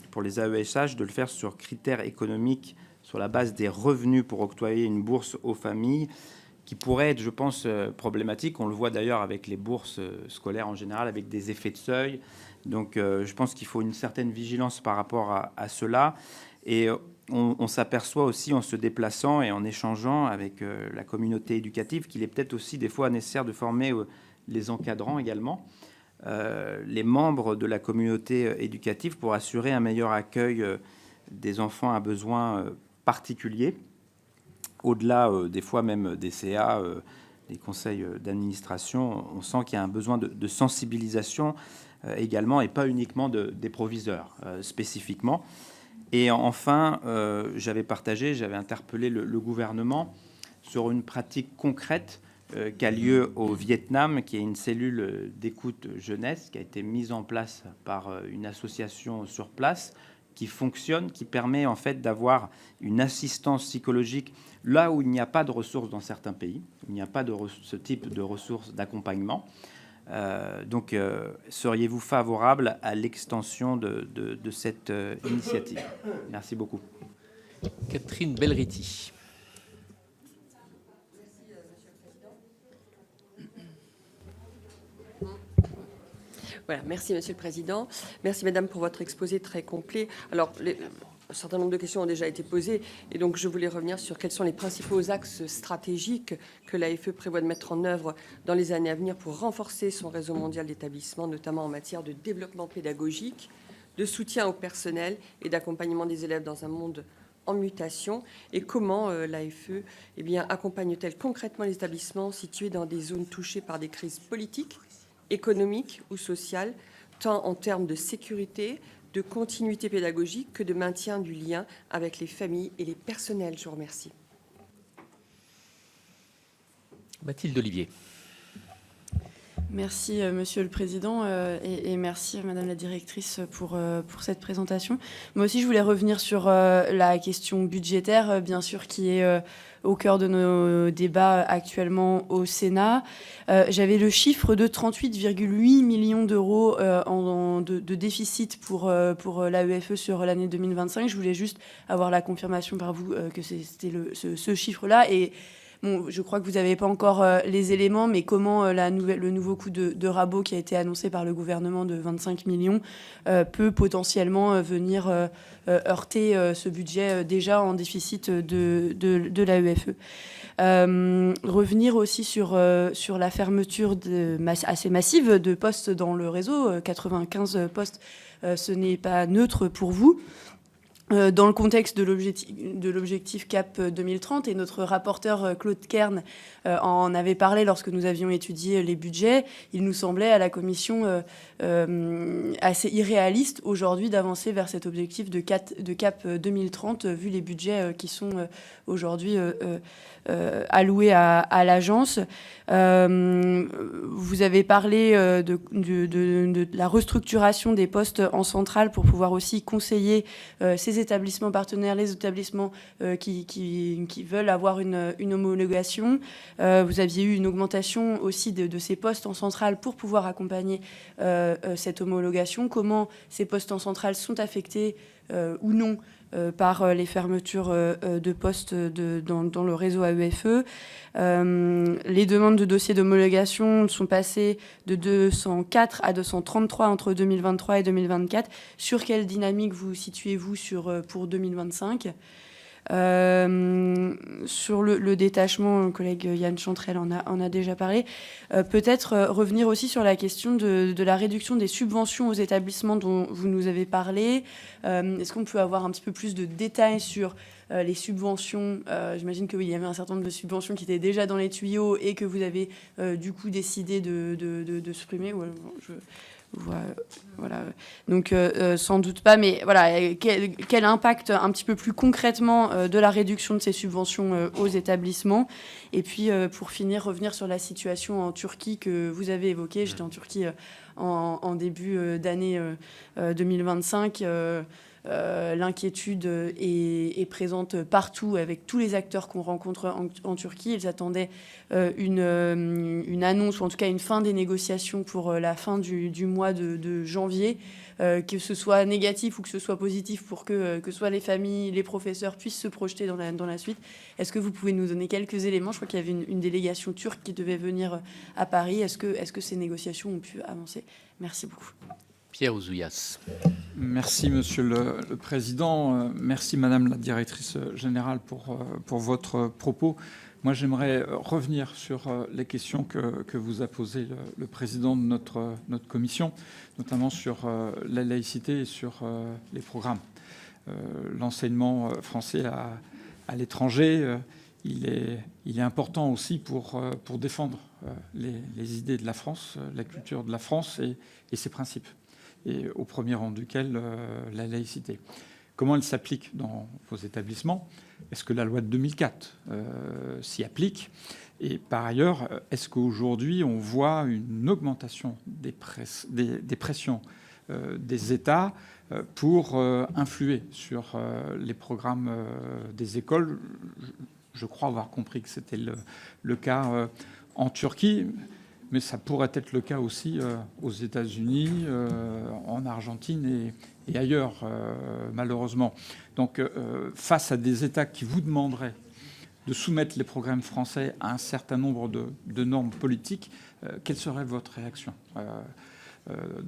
pour les AESH de le faire sur critères économiques, sur la base des revenus pour octroyer une bourse aux familles, qui pourrait être, je pense, problématique. On le voit d'ailleurs avec les bourses scolaires en général, avec des effets de seuil. Donc, je pense qu'il faut une certaine vigilance par rapport à cela. Et on s'aperçoit aussi en se déplaçant et en échangeant avec la communauté éducative qu'il est peut-être aussi des fois nécessaire de former les encadrants également, les membres de la communauté éducative pour assurer un meilleur accueil des enfants à besoins particuliers, au-delà des fois même des CA, des conseils d'administration. On sent qu'il y a un besoin de sensibilisation également, et pas uniquement des proviseurs spécifiquement. Et enfin, j'avais interpellé le gouvernement sur une pratique concrète qui a lieu au Vietnam, qui est une cellule d'écoute jeunesse qui a été mise en place par une association sur place, qui fonctionne, qui permet en fait d'avoir une assistance psychologique là où il n'y a pas de ressources dans certains pays, il n'y a pas de ce type de ressources d'accompagnement. Donc, seriez-vous favorable à l'extension de cette initiative? Merci beaucoup. Catherine Belriti. Voilà, merci Monsieur le Président. Merci Madame pour votre exposé très complet. Alors, un certain nombre de questions ont déjà été posées et donc je voulais revenir sur quels sont les principaux axes stratégiques que l'AFE prévoit de mettre en œuvre dans les années à venir pour renforcer son réseau mondial d'établissements, notamment en matière de développement pédagogique, de soutien au personnel et d'accompagnement des élèves dans un monde en mutation, et comment l'AFE accompagne-t-elle concrètement les établissements situés dans des zones touchées par des crises politiques, économiques ou sociales, tant en termes de sécurité, de continuité pédagogique que de maintien du lien avec les familles et les personnels. Je vous remercie. Mathilde Olivier. Merci, Monsieur le Président, et merci, Madame la Directrice, pour cette présentation. Moi aussi, je voulais revenir sur la question budgétaire, bien sûr, qui est au cœur de nos débats actuellement au Sénat. J'avais le chiffre de 38,8 millions d'euros de déficit pour l'AEFE sur l'année 2025. Je voulais juste avoir la confirmation par vous que c'était ce chiffre-là. Et bon, je crois que vous n'avez pas encore les éléments, mais comment le nouveau coup de rabot qui a été annoncé par le gouvernement de 25 millions peut potentiellement venir heurter ce budget déjà en déficit de l'AEFE. Revenir aussi sur la fermeture assez massive de postes dans le réseau, 95 postes, ce n'est pas neutre pour vous. Dans le contexte de l'objectif CAP 2030, et notre rapporteur Claude Kern en avait parlé lorsque nous avions étudié les budgets, il nous semblait à la Commission assez irréaliste aujourd'hui d'avancer vers cet objectif de CAP 2030, vu les budgets qui sont aujourd'hui alloués à l'agence. Vous avez parlé de la restructuration des postes en centrale pour pouvoir aussi conseiller ces établissements partenaires, les établissements qui veulent avoir une homologation. Vous aviez eu une augmentation aussi de ces postes en centrale pour pouvoir accompagner cette homologation. Comment ces postes en centrale sont affectés ou non par les fermetures de postes dans le réseau AEFE. Les demandes de dossiers d'homologation sont passées de 204 à 233 entre 2023 et 2024. Sur quelle dynamique vous situez-vous pour 2025 ? Sur le détachement, le collègue Yann Chantrel en a déjà parlé. Peut-être revenir aussi sur la question de la réduction des subventions aux établissements dont vous nous avez parlé. Est-ce qu'on peut avoir un petit peu plus de détails sur les subventions? J'imagine qu'il y avait un certain nombre de subventions qui étaient déjà dans les tuyaux et que vous avez du coup décidé de supprimer. Voilà. Donc, sans doute pas, mais voilà, quel impact un petit peu plus concrètement de la réduction de ces subventions aux établissements. Et puis, pour finir, revenir sur la situation en Turquie que vous avez évoquée. J'étais en Turquie en début d'année 2025. L'inquiétude est présente partout avec tous les acteurs qu'on rencontre en Turquie. Ils attendaient une annonce, ou en tout cas une fin des négociations pour la fin du mois de janvier, que ce soit négatif ou que ce soit positif, pour que soit les familles, les professeurs puissent se projeter dans la suite. Est-ce que vous pouvez nous donner quelques éléments? Je crois qu'il y avait une délégation turque qui devait venir à Paris. Est-ce que ces négociations ont pu avancer? Merci beaucoup. Pierre Ouzoulias. Merci, Monsieur le Président. Merci, Madame la Directrice Générale, pour votre propos. Moi, j'aimerais revenir sur les questions que vous a posées le Président de notre commission, notamment sur la laïcité et sur les programmes. L'enseignement français à l'étranger, il est important aussi pour défendre les idées de la France, la culture de la France et ses principes, et au premier rang duquel la laïcité. Comment elle s'applique dans vos établissements? Est-ce que la loi de 2004 s'y applique? Et par ailleurs, est-ce qu'aujourd'hui on voit une augmentation des pressions des États pour influer sur les programmes des écoles? Je crois avoir compris que c'était le cas en Turquie, mais ça pourrait être le cas aussi aux États-Unis, en Argentine et ailleurs, malheureusement. Donc, face à des États qui vous demanderaient de soumettre les programmes français à un certain nombre de normes politiques, quelle serait votre réaction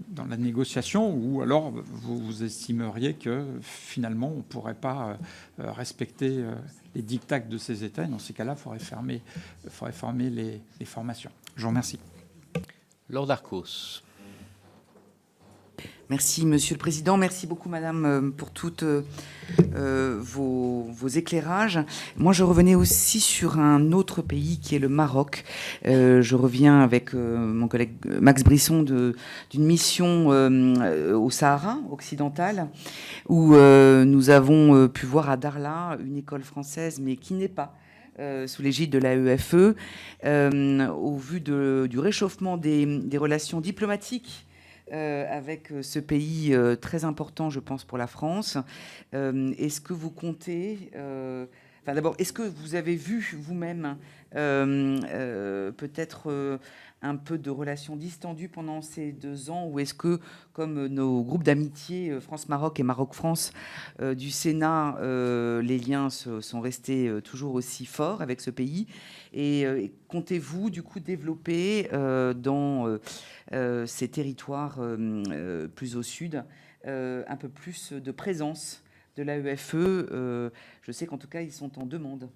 dans la négociation? Ou alors vous estimeriez que finalement on ne pourrait pas respecter les dictats de ces États, et dans ces cas-là, il faudrait fermer les formations. Je vous remercie. Laure Darcos. Merci, Monsieur le Président. Merci beaucoup, Madame, pour toutes vos éclairages. Moi, je revenais aussi sur un autre pays qui est le Maroc. Je reviens avec mon collègue Max Brisson d'une mission au Sahara occidental, où nous avons pu voir à Darla une école française, mais qui n'est pas sous l'égide de l'AEFE, au vu du réchauffement des relations diplomatiques avec ce pays très important, je pense, pour la France. Est-ce que vous comptez... d'abord, est-ce que vous avez vu vous-même peut-être un peu de relations distendues pendant ces 2 ans, ou est-ce que, comme nos groupes d'amitié France-Maroc et Maroc-France du Sénat, les liens sont restés toujours aussi forts avec ce pays? Et comptez-vous, du coup, développer dans ces territoires plus au sud un peu plus de présence de l'AEFE? Je sais qu'en tout cas, ils sont en demande.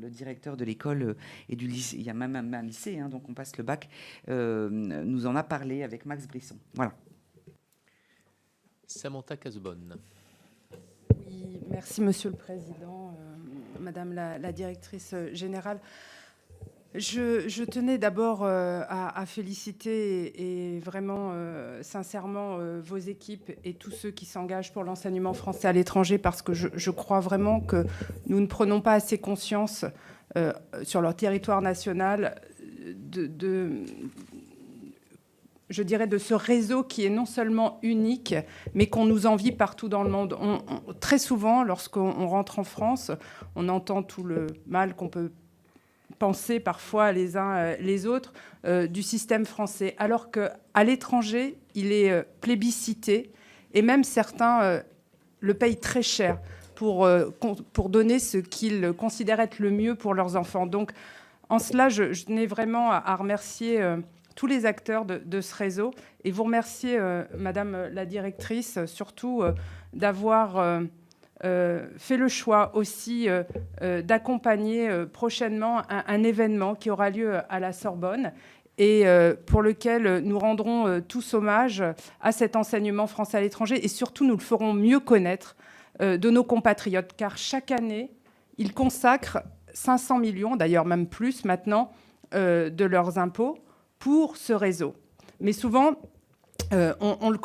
Le directeur de l'école et du lycée, il y a même un lycée, hein, donc on passe le bac, nous en a parlé avec Max Brisson. Voilà. Samantha Cazebonne. Oui, merci, Monsieur le Président, Madame la Directrice Générale. Je tenais d'abord à féliciter et vraiment sincèrement vos équipes et tous ceux qui s'engagent pour l'enseignement français à l'étranger, parce que je crois vraiment que nous ne prenons pas assez conscience sur leur territoire national je dirais, de ce réseau qui est non seulement unique, mais qu'on nous envie partout dans le monde. Très souvent, lorsqu'on rentre en France, on entend tout le mal qu'on peut penser parfois les uns les autres du système français, alors qu'à l'étranger, il est plébiscité, et même certains le payent très cher pour donner ce qu'ils considèrent être le mieux pour leurs enfants. Donc, en cela, je tenais vraiment à remercier tous les acteurs de ce réseau, et vous remercier, Madame la Directrice, surtout d'avoir fait le choix aussi d'accompagner prochainement un événement qui aura lieu à la Sorbonne, et pour lequel nous rendrons tous hommage à cet enseignement français à l'étranger, et surtout nous le ferons mieux connaître de nos compatriotes, car chaque année, ils consacrent 500 millions, d'ailleurs même plus maintenant, de leurs impôts pour ce réseau. Mais souvent, on le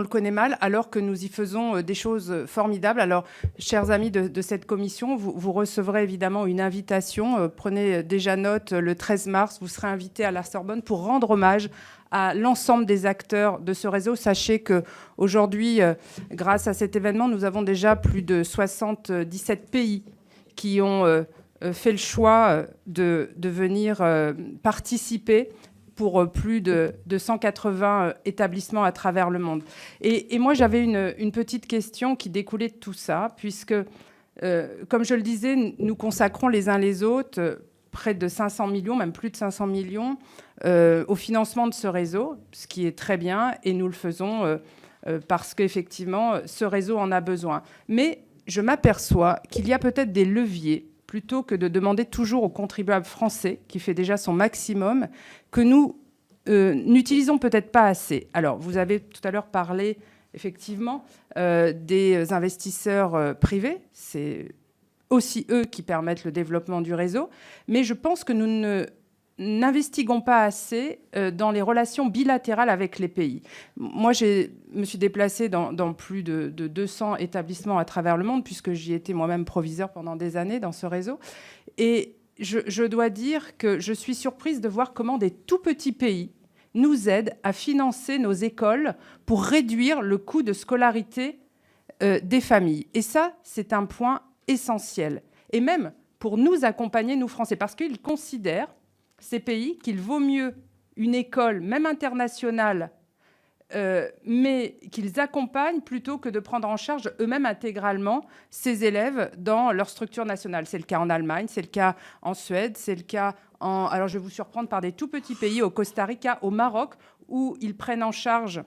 connaît mal, alors que nous y faisons des choses formidables. Alors, chers amis de cette commission, vous recevrez évidemment une invitation. Prenez déjà note, le 13 mars, vous serez invités à la Sorbonne pour rendre hommage à l'ensemble des acteurs de ce réseau. Sachez qu'aujourd'hui, grâce à cet événement, nous avons déjà plus de 77 pays qui ont fait le choix de venir participer pour plus de 180 établissements à travers le monde. Et moi, j'avais une petite question qui découlait de tout ça, puisque, comme je le disais, nous consacrons les uns les autres près de 500 millions, même plus de 500 millions, au financement de ce réseau, ce qui est très bien, et nous le faisons parce qu'effectivement, ce réseau en a besoin. Mais je m'aperçois qu'il y a peut-être des leviers, plutôt que de demander toujours aux contribuables français, qui fait déjà son maximum, que nous n'utilisons peut-être pas assez. Alors, vous avez tout à l'heure parlé, effectivement, des investisseurs privés. C'est aussi eux qui permettent le développement du réseau. Mais je pense que nous n'investiguons pas assez dans les relations bilatérales avec les pays. Moi, je me suis déplacée dans plus de 200 établissements à travers le monde, puisque j'y étais moi-même proviseur pendant des années dans ce réseau. Et je dois dire que je suis surprise de voir comment des tout petits pays nous aident à financer nos écoles pour réduire le coût de scolarité des familles. Et ça, c'est un point essentiel. Et même pour nous accompagner, nous Français, parce qu'ils considèrent, ces pays, qu'il vaut mieux une école, même internationale, mais qu'ils accompagnent plutôt que de prendre en charge eux-mêmes intégralement ces élèves dans leur structure nationale. C'est le cas en Allemagne, c'est le cas en Suède, c'est le cas alors je vais vous surprendre par des tout petits pays, au Costa Rica, au Maroc, où ils prennent en charge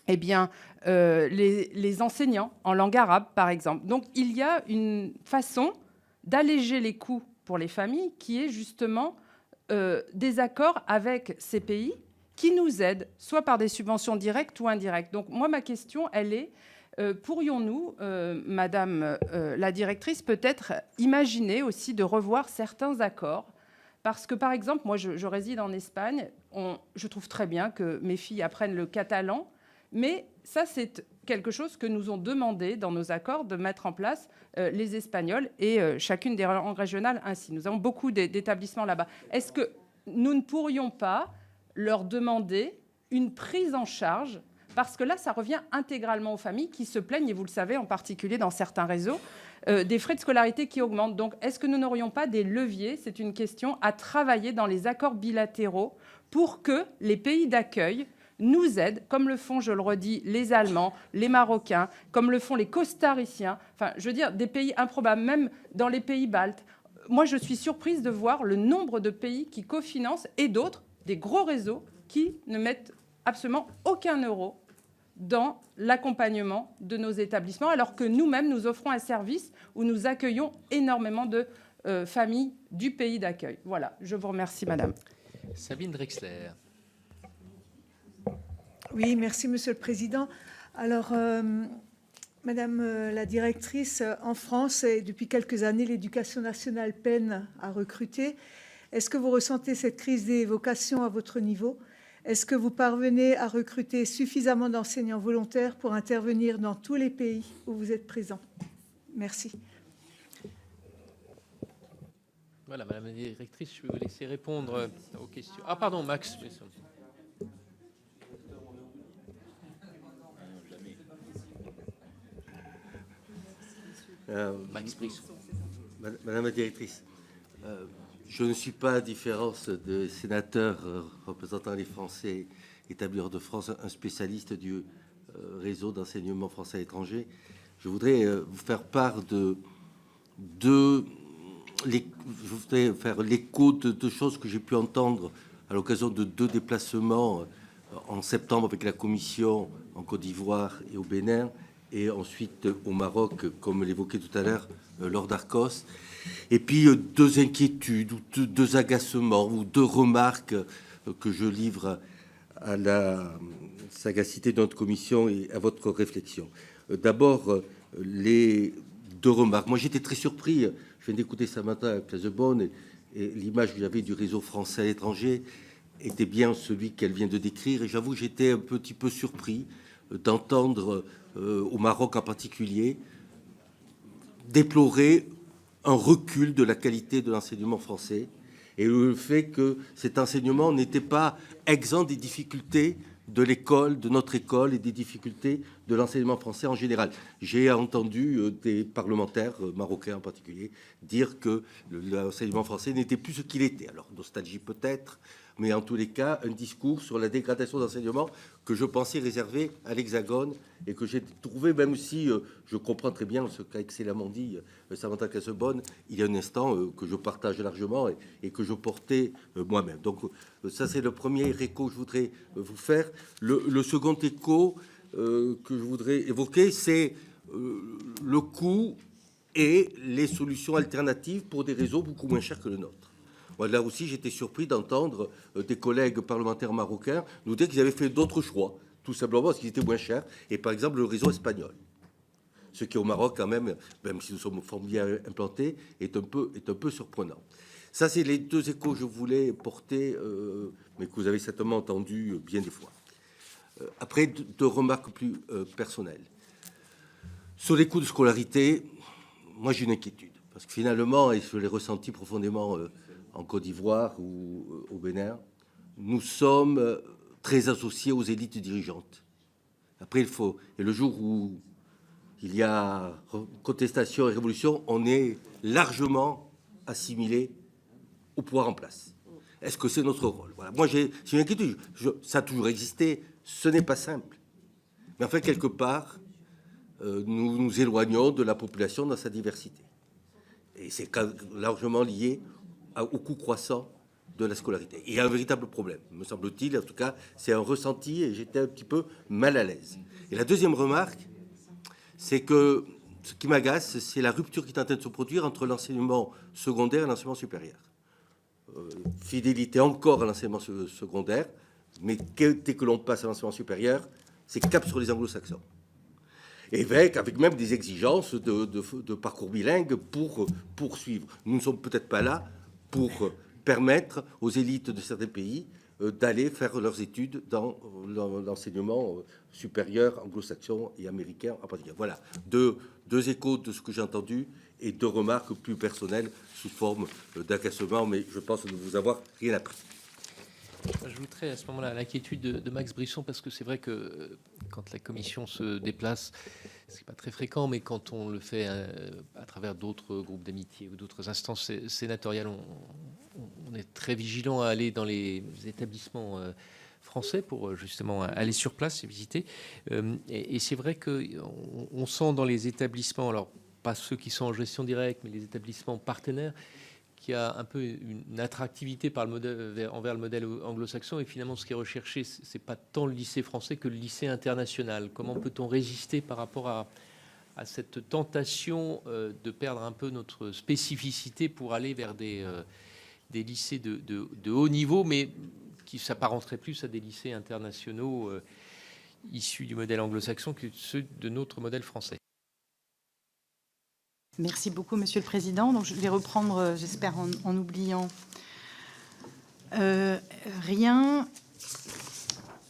les enseignants en langue arabe, par exemple. Donc il y a une façon d'alléger les coûts pour les familles qui est justement des accords avec ces pays qui nous aident, soit par des subventions directes ou indirectes. Donc moi, ma question, elle est, pourrions-nous, Madame la directrice, peut-être imaginer aussi de revoir certains accords? Parce que, par exemple, moi, je réside en Espagne, je trouve très bien que mes filles apprennent le catalan, mais ça, c'est quelque chose que nous ont demandé dans nos accords de mettre en place les Espagnols et chacune des langues régionales ainsi. Nous avons beaucoup d'établissements là-bas. Est-ce que nous ne pourrions pas leur demander une prise en charge? Parce que là, ça revient intégralement aux familles qui se plaignent, et vous le savez, en particulier dans certains réseaux, des frais de scolarité qui augmentent. Donc, est-ce que nous n'aurions pas des leviers, c'est une question, à travailler dans les accords bilatéraux pour que les pays d'accueil nous aident, comme le font, je le redis, les Allemands, les Marocains, comme le font les Costariciens, enfin, je veux dire, des pays improbables, même dans les pays baltes. Moi, je suis surprise de voir le nombre de pays qui cofinancent et d'autres, des gros réseaux, qui ne mettent absolument aucun euro dans l'accompagnement de nos établissements, alors que nous-mêmes, nous offrons un service où nous accueillons énormément de familles du pays d'accueil. Voilà, je vous remercie, madame. Sabine Drexler. Oui, merci, Monsieur le Président. Alors, Madame la directrice, en France, et depuis quelques années, l'éducation nationale peine à recruter. Est-ce que vous ressentez cette crise des vocations à votre niveau? Est-ce que vous parvenez à recruter suffisamment d'enseignants volontaires pour intervenir dans tous les pays où vous êtes présents? Merci. Voilà, Madame la directrice, je vais vous laisser répondre aux questions. Ah, pardon, Max. Max Brisson. Madame la directrice, je ne suis pas, à différence de sénateurs représentant les Français établis hors de France, un spécialiste du réseau d'enseignement français à l'étranger. Je voudrais vous faire part je voudrais faire l'écho de deux choses que j'ai pu entendre à l'occasion de 2 déplacements en septembre avec la Commission en Côte d'Ivoire et au Bénin, et ensuite au Maroc, comme l'évoquait tout à l'heure Lord Darcos. Et puis 2 inquiétudes, ou 2 agacements, ou 2 remarques que je livre à la sagacité de notre commission et à votre réflexion. D'abord, les 2 remarques. Moi, j'étais très surpris. Je viens d'écouter ce matin à Place de Bonne et l'image que j'avais du réseau français à l'étranger. était bien celui qu'elle vient de décrire. Et j'avoue que j'étais un petit peu surpris d'entendre, au Maroc en particulier, déplorer un recul de la qualité de l'enseignement français et le fait que cet enseignement n'était pas exempt des difficultés de l'école, de notre école et des difficultés de l'enseignement français en général. J'ai entendu des parlementaires marocains en particulier dire que l'enseignement français n'était plus ce qu'il était. Alors, nostalgie peut-être, mais en tous les cas, un discours sur la dégradation d'enseignement que je pensais réservé à l'Hexagone et que j'ai trouvé, même si je comprends très bien ce qu'a excellemment dit Samantha Cazebonne il y a un instant, que je partage largement et que je portais moi-même. Donc ça, c'est le premier écho que je voudrais vous faire. Le second écho que je voudrais évoquer, c'est le coût et les solutions alternatives pour des réseaux beaucoup moins chers que le nôtre. Moi, là aussi, j'étais surpris d'entendre des collègues parlementaires marocains nous dire qu'ils avaient fait d'autres choix, tout simplement parce qu'ils étaient moins chers. Et par exemple, le réseau espagnol, ce qui au Maroc, quand même si nous sommes fort bien implantés, est un peu surprenant. Ça, c'est les deux échos que je voulais porter, mais que vous avez certainement entendu bien des fois. Après, deux remarques plus personnelles. Sur les coûts de scolarité, moi, j'ai une inquiétude. Parce que finalement, et je l'ai ressenti profondément en Côte d'Ivoire ou au Bénin, nous sommes très associés aux élites dirigeantes. Après, et le jour où il y a contestation et révolution, on est largement assimilé au pouvoir en place. Est-ce que c'est notre rôle? Voilà. Moi, j'ai une inquiétude. Ça a toujours existé. Ce n'est pas simple. Mais enfin, quelque part, nous nous éloignons de la population dans sa diversité. Et c'est largement lié au coût croissant de la scolarité. Il y a un véritable problème, me semble-t-il. En tout cas, c'est un ressenti et j'étais un petit peu mal à l'aise. Et la deuxième remarque, c'est que ce qui m'agace, c'est la rupture qui est en train de se produire entre l'enseignement secondaire et l'enseignement supérieur. Fidélité encore à l'enseignement secondaire, mais dès que l'on passe à l'enseignement supérieur, c'est cap sur les anglo-saxons. Et avec même des exigences de parcours bilingue pour poursuivre. Nous ne sommes peut-être pas là pour permettre aux élites de certains pays d'aller faire leurs études dans l'enseignement supérieur anglo-saxon et américain en particulier. Voilà, deux échos de ce que j'ai entendu et deux remarques plus personnelles sous forme d'agacement, mais je pense ne vous avoir rien appris. J'ajouterais à ce moment-là l'inquiétude de Max Brisson, parce que c'est vrai que quand la commission se déplace, c'est pas très fréquent, mais quand on le fait à travers d'autres groupes d'amitié ou d'autres instances sénatoriales, on est très vigilant à aller dans les établissements français pour justement aller sur place et visiter. Et c'est vrai qu'on sent dans les établissements, alors pas ceux qui sont en gestion directe, mais les établissements partenaires, qui a un peu une attractivité par le modèle, envers le modèle anglo-saxon. Et finalement, ce qui est recherché, c'est pas tant le lycée français que le lycée international. Comment peut-on résister par rapport à cette tentation de perdre un peu notre spécificité pour aller vers des lycées de haut niveau, mais qui s'apparenteraient plus à des lycées internationaux issus du modèle anglo-saxon que ceux de notre modèle français. Merci beaucoup, Monsieur le Président. Donc, je vais reprendre, j'espère, en oubliant rien.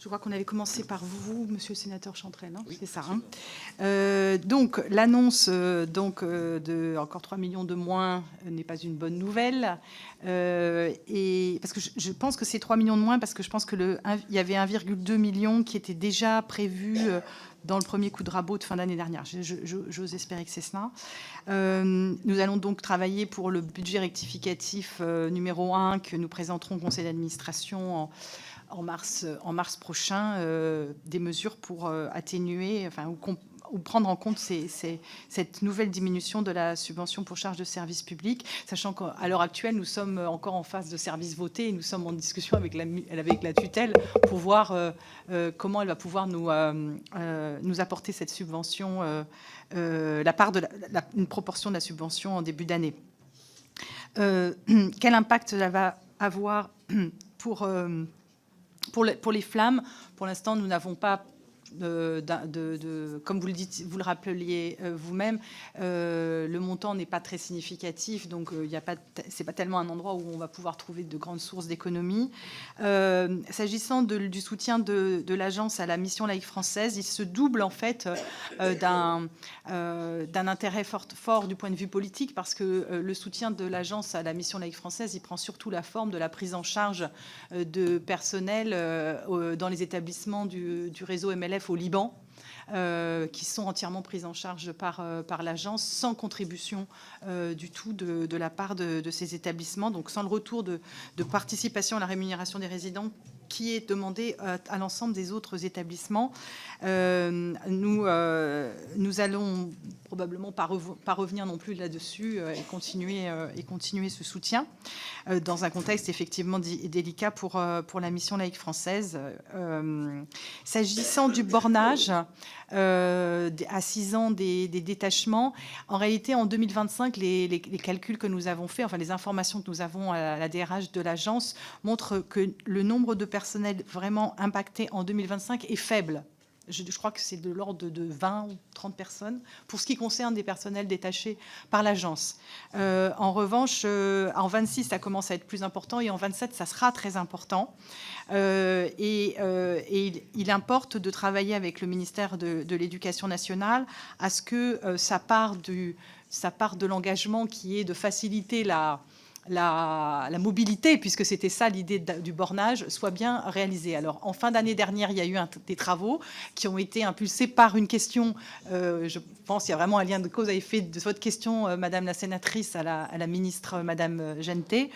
Je crois qu'on avait commencé par vous, Monsieur le Sénateur Chantrel, hein, oui, c'est ça. Hein. Donc, l'annonce de encore 3 millions de moins n'est pas une bonne nouvelle. Et parce que je pense que c'est 3 millions de moins, parce que je pense que il y avait 1,2 million qui était déjà prévu dans le premier coup de rabot de fin d'année dernière. J'ose espérer que c'est cela. Nous allons donc travailler pour le budget rectificatif numéro 1 que nous présenterons au conseil d'administration en mars prochain, des mesures pour atténuer, enfin, ou prendre en compte cette nouvelle diminution de la subvention pour charges de service public, sachant qu'à l'heure actuelle, nous sommes encore en phase de service voté et nous sommes en discussion avec la tutelle pour voir comment elle va pouvoir nous apporter cette subvention, la part de une proportion de la subvention en début d'année. Quel impact ça va avoir pour les flammes? Pour l'instant, nous n'avons pas comme vous le dites, vous le rappeliez vous-même, le montant n'est pas très significatif, donc c'est pas tellement un endroit où on va pouvoir trouver de grandes sources d'économie. S'agissant du soutien de l'agence à la mission laïque française, il se double en fait d'un intérêt fort du point de vue politique, parce que le soutien de l'agence à la mission laïque française, il prend surtout la forme de la prise en charge de personnel dans les établissements du réseau MLF au Liban, qui sont entièrement pris en charge par l'agence, sans contribution du tout de la part de ces établissements, donc sans le retour de participation à la rémunération des résidents qui est demandé à l'ensemble des autres établissements. Nous allons probablement pas revenir non plus là-dessus et continuer ce soutien dans un contexte effectivement délicat pour la mission laïque française. S'agissant du bornage, à 6 ans des détachements, en réalité, en 2025, les calculs que nous avons faits, enfin les informations que nous avons à la DRH de l'agence montrent que le nombre de personnels vraiment impactés en 2025 est faible. Je crois que c'est de l'ordre de 20 ou 30 personnes, pour ce qui concerne des personnels détachés par l'agence. En revanche, en 26, ça commence à être plus important, et en 27, ça sera très important. Et il importe de travailler avec le ministère de l'Éducation nationale à ce que ça part de l'engagement qui est de faciliter la mobilité, puisque c'était ça l'idée du bornage, soit bien réalisée. Alors, en fin d'année dernière, il y a eu des travaux qui ont été impulsés par une question, je pense qu'il y a vraiment un lien de cause à effet de votre question, Madame la sénatrice, à la ministre, Madame Genté,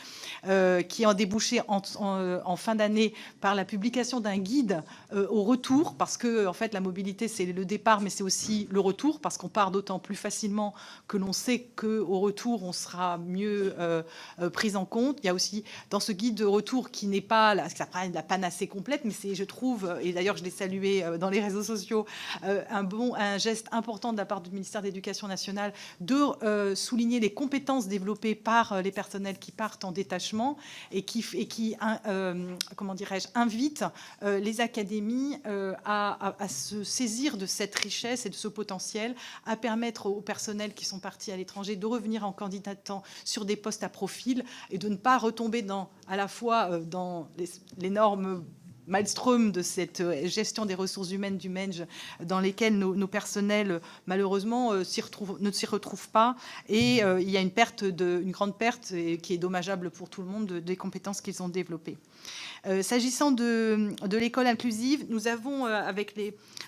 qui ont débouché en fin d'année par la publication d'un guide au retour, parce que en fait, la mobilité, c'est le départ, mais c'est aussi le retour, parce qu'on part d'autant plus facilement que l'on sait qu'au retour, on sera mieux prise en compte. Il y a aussi dans ce guide de retour, qui n'est pas la panacée complète, mais c'est, je trouve, et d'ailleurs je l'ai salué dans les réseaux sociaux, un geste important de la part du ministère de l'Éducation nationale de souligner les compétences développées par les personnels qui partent en détachement et qui comment dirais-je, invite les académies à se saisir de cette richesse et de ce potentiel, à permettre aux personnels qui sont partis à l'étranger de revenir en candidatant sur des postes à profil, et de ne pas retomber à la fois dans l'énorme maelstrom de cette gestion des ressources humaines du MENJ, dans lesquelles nos personnels, malheureusement, ne s'y retrouvent pas. Et il y a une grande perte qui est dommageable pour tout le monde des compétences qu'ils ont développées. S'agissant de l'école inclusive, nous avons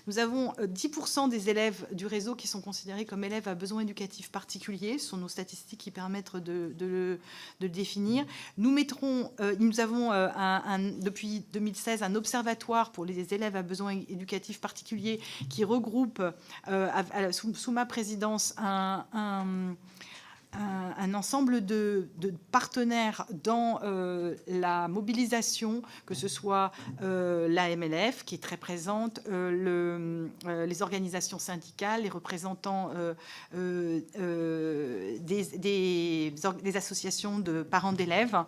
10% des élèves du réseau qui sont considérés comme élèves à besoins éducatifs particuliers. Ce sont nos statistiques qui permettent de le définir. Nous avons depuis 2016 un observatoire pour les élèves à besoins éducatifs particuliers qui regroupe sous ma présidence un ensemble de partenaires dans la mobilisation, que ce soit la MLF, qui est très présente, les organisations syndicales, les représentants des associations de parents d'élèves,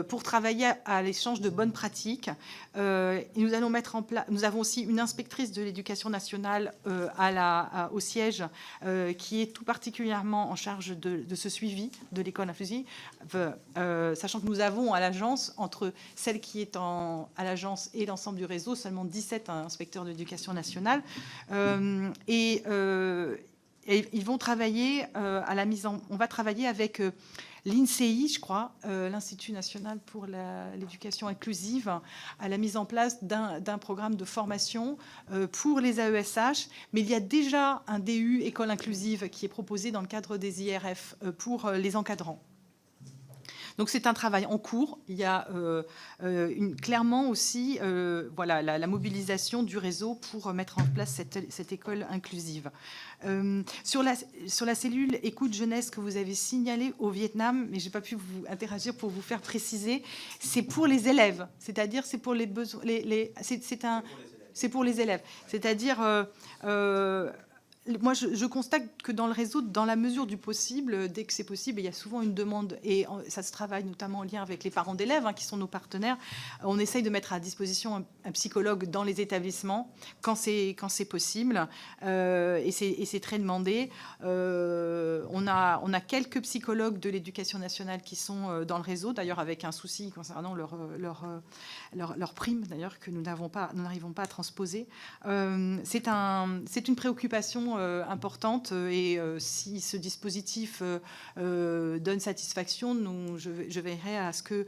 pour travailler à l'échange de bonnes pratiques. Nous allons mettre en place. Nous avons aussi une inspectrice de l'éducation nationale au siège, qui est tout particulièrement en charge de ce suivi de l'école inclusive, sachant que nous avons à l'agence, entre celle qui est à l'agence et l'ensemble du réseau, seulement 17 inspecteurs de l'éducation nationale. Et ils vont travailler on va travailler avec l'INSEI, je crois, l'Institut national pour l'éducation inclusive, à la mise en place d'un programme de formation pour les AESH. Mais il y a déjà un DU école inclusive qui est proposé dans le cadre des IRF pour les encadrants. Donc c'est un travail en cours. Il y a clairement aussi la mobilisation du réseau pour mettre en place cette école inclusive. Sur la cellule écoute jeunesse que vous avez signalée au Vietnam, mais je n'ai pas pu vous interagir pour vous faire préciser, c'est pour les élèves, c'est-à-dire c'est pour les besoins, c'est pour les élèves, c'est-à-dire moi, je constate que dans le réseau, dans la mesure du possible, dès que c'est possible, il y a souvent une demande, et ça se travaille notamment en lien avec les parents d'élèves, qui sont nos partenaires. On essaye de mettre à disposition un psychologue dans les établissements quand c'est possible, et c'est très demandé. On a quelques psychologues de l'éducation nationale qui sont dans le réseau, d'ailleurs avec un souci concernant leur prime, d'ailleurs, que nous n'arrivons pas à transposer. C'est une préoccupation importante, et si ce dispositif donne satisfaction, je veillerai à ce que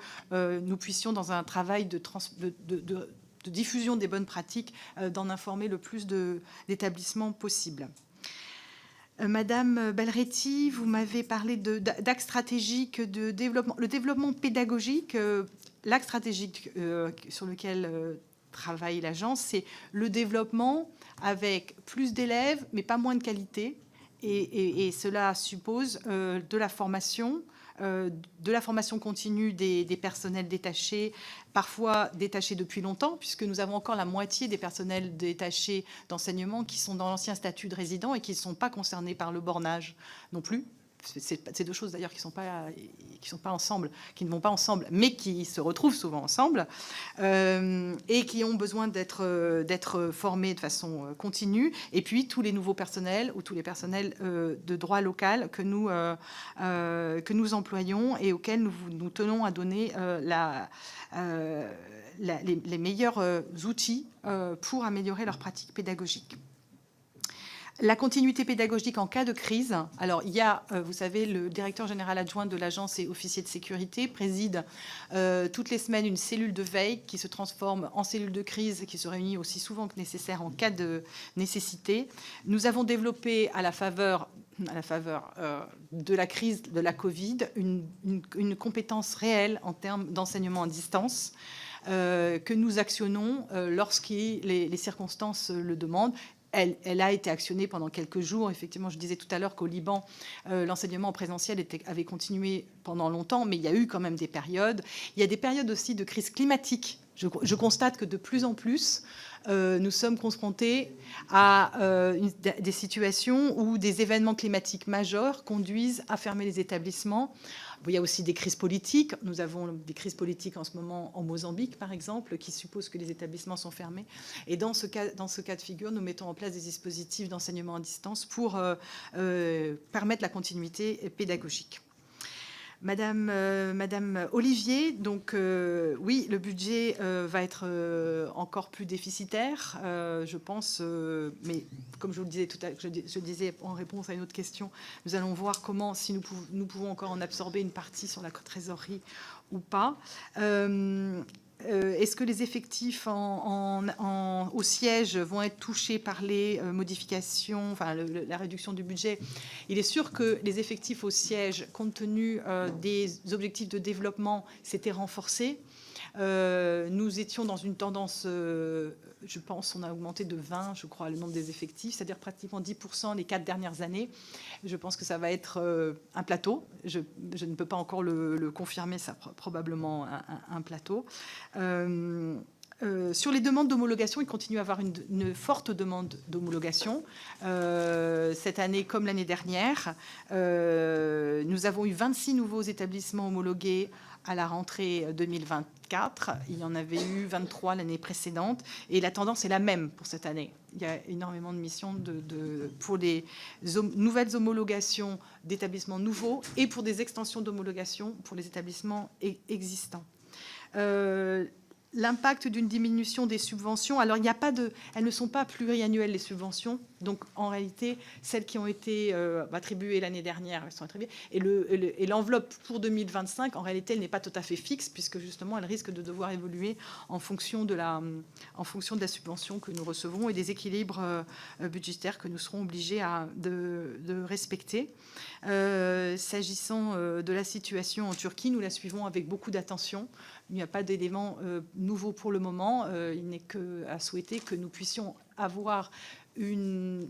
nous puissions, dans un travail de diffusion des bonnes pratiques, d'en informer le plus d'établissements possible. Madame Belretti, vous m'avez parlé d'axes stratégiques de développement. Le développement pédagogique, l'axe stratégique sur lequel travaille l'agence, c'est le développement avec plus d'élèves, mais pas moins de qualité. Et cela suppose de la formation continue des personnels détachés, parfois détachés depuis longtemps, puisque nous avons encore la moitié des personnels détachés d'enseignement qui sont dans l'ancien statut de résident et qui ne sont pas concernés par le bornage non plus. C'est deux choses d'ailleurs qui ne vont pas ensemble, mais qui se retrouvent souvent ensemble, et qui ont besoin d'être formés de façon continue. Et puis tous les nouveaux personnels ou tous les personnels de droit local que nous employons et auxquels nous tenons à donner les meilleurs outils pour améliorer leurs pratiques pédagogiques. La continuité pédagogique en cas de crise. Alors, il y a, vous savez, le directeur général adjoint de l'agence et officier de sécurité préside toutes les semaines une cellule de veille qui se transforme en cellule de crise et qui se réunit aussi souvent que nécessaire en cas de nécessité. Nous avons développé, à la faveur de la crise de la Covid, une compétence réelle en termes d'enseignement à distance, que nous actionnons lorsque les circonstances le demandent. Elle a été actionnée pendant quelques jours. Effectivement, je disais tout à l'heure qu'au Liban, l'enseignement en présentiel avait continué pendant longtemps, mais il y a eu quand même des périodes. Il y a des périodes aussi de crise climatique. Je constate que de plus en plus, nous sommes confrontés à des situations où des événements climatiques majeurs conduisent à fermer les établissements. Il y a aussi des crises politiques. Nous avons des crises politiques en ce moment en Mozambique, par exemple, qui supposent que les établissements sont fermés. Et dans ce cas de figure, nous mettons en place des dispositifs d'enseignement à distance pour permettre la continuité pédagogique. Madame Olivier, donc oui, le budget va être encore plus déficitaire, je pense, mais comme je vous le disais tout à l'heure, je disais en réponse à une autre question, nous allons voir comment, si nous pouvons encore en absorber une partie sur la trésorerie ou pas. Est-ce que les effectifs au siège vont être touchés par les modifications, enfin la réduction du budget? Il est sûr que les effectifs au siège, compte tenu des objectifs de développement, s'étaient renforcés. Nous étions dans une tendance, je pense, on a augmenté de 20, je crois, le nombre des effectifs, c'est-à-dire pratiquement 10% les 4 dernières années. Je pense que ça va être un plateau. Je ne peux pas encore le confirmer, ça probablement un plateau. Sur les demandes d'homologation, il continue à y avoir une forte demande d'homologation. Cette année, comme l'année dernière, nous avons eu 26 nouveaux établissements homologués à la rentrée 2024. Il y en avait eu 23 l'année précédente. Et la tendance est la même pour cette année. Il y a énormément de missions pour les nouvelles homologations d'établissements nouveaux et pour des extensions d'homologation pour les établissements existants. L'impact d'une diminution des subventions, alors elles ne sont pas pluriannuelles, les subventions, donc en réalité celles qui ont été attribuées l'année dernière, elles sont attribuées, et l'enveloppe pour 2025, en réalité elle n'est pas tout à fait fixe, puisque justement elle risque de devoir évoluer en fonction de la subvention que nous recevons et des équilibres budgétaires que nous serons obligés de respecter. S'agissant de la situation en Turquie, nous la suivons avec beaucoup d'attention. Il n'y a pas d'éléments nouveaux pour le moment. Il n'est qu'à souhaiter que nous puissions avoir une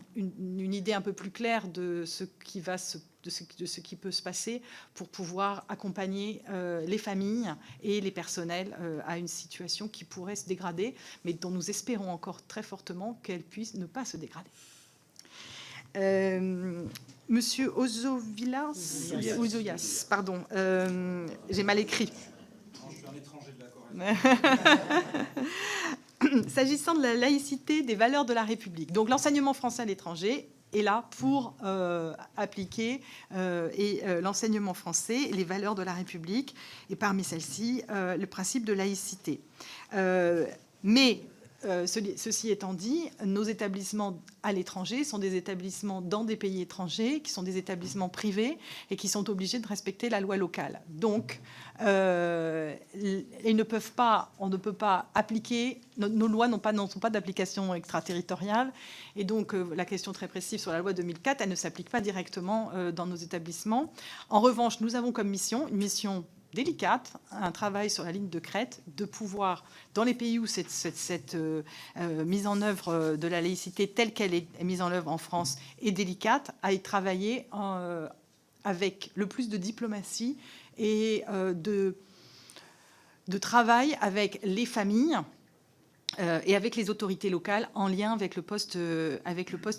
idée un peu plus claire de ce qui peut se passer pour pouvoir accompagner les familles et les personnels à une situation qui pourrait se dégrader, mais dont nous espérons encore très fortement qu'elle puisse ne pas se dégrader. Monsieur Ozovias, pardon, j'ai mal écrit. S'agissant de la laïcité des valeurs de la République, donc l'enseignement français à l'étranger est là pour appliquer l'enseignement français, les valeurs de la République, et parmi celles-ci, le principe de laïcité. Ceci étant dit, nos établissements à l'étranger sont des établissements dans des pays étrangers, qui sont des établissements privés et qui sont obligés de respecter la loi locale. Donc, on ne peut pas appliquer, nos lois n'ont pas d'application extraterritoriale. Et donc, la question très précise sur la loi 2004, elle ne s'applique pas directement dans nos établissements. En revanche, nous avons comme mission, une mission délicate, un travail sur la ligne de crête, de pouvoir, dans les pays où cette mise en œuvre de la laïcité telle qu'elle est mise en œuvre en France est délicate, à y travailler avec le plus de diplomatie et de travail avec les familles et avec les autorités locales en lien avec le poste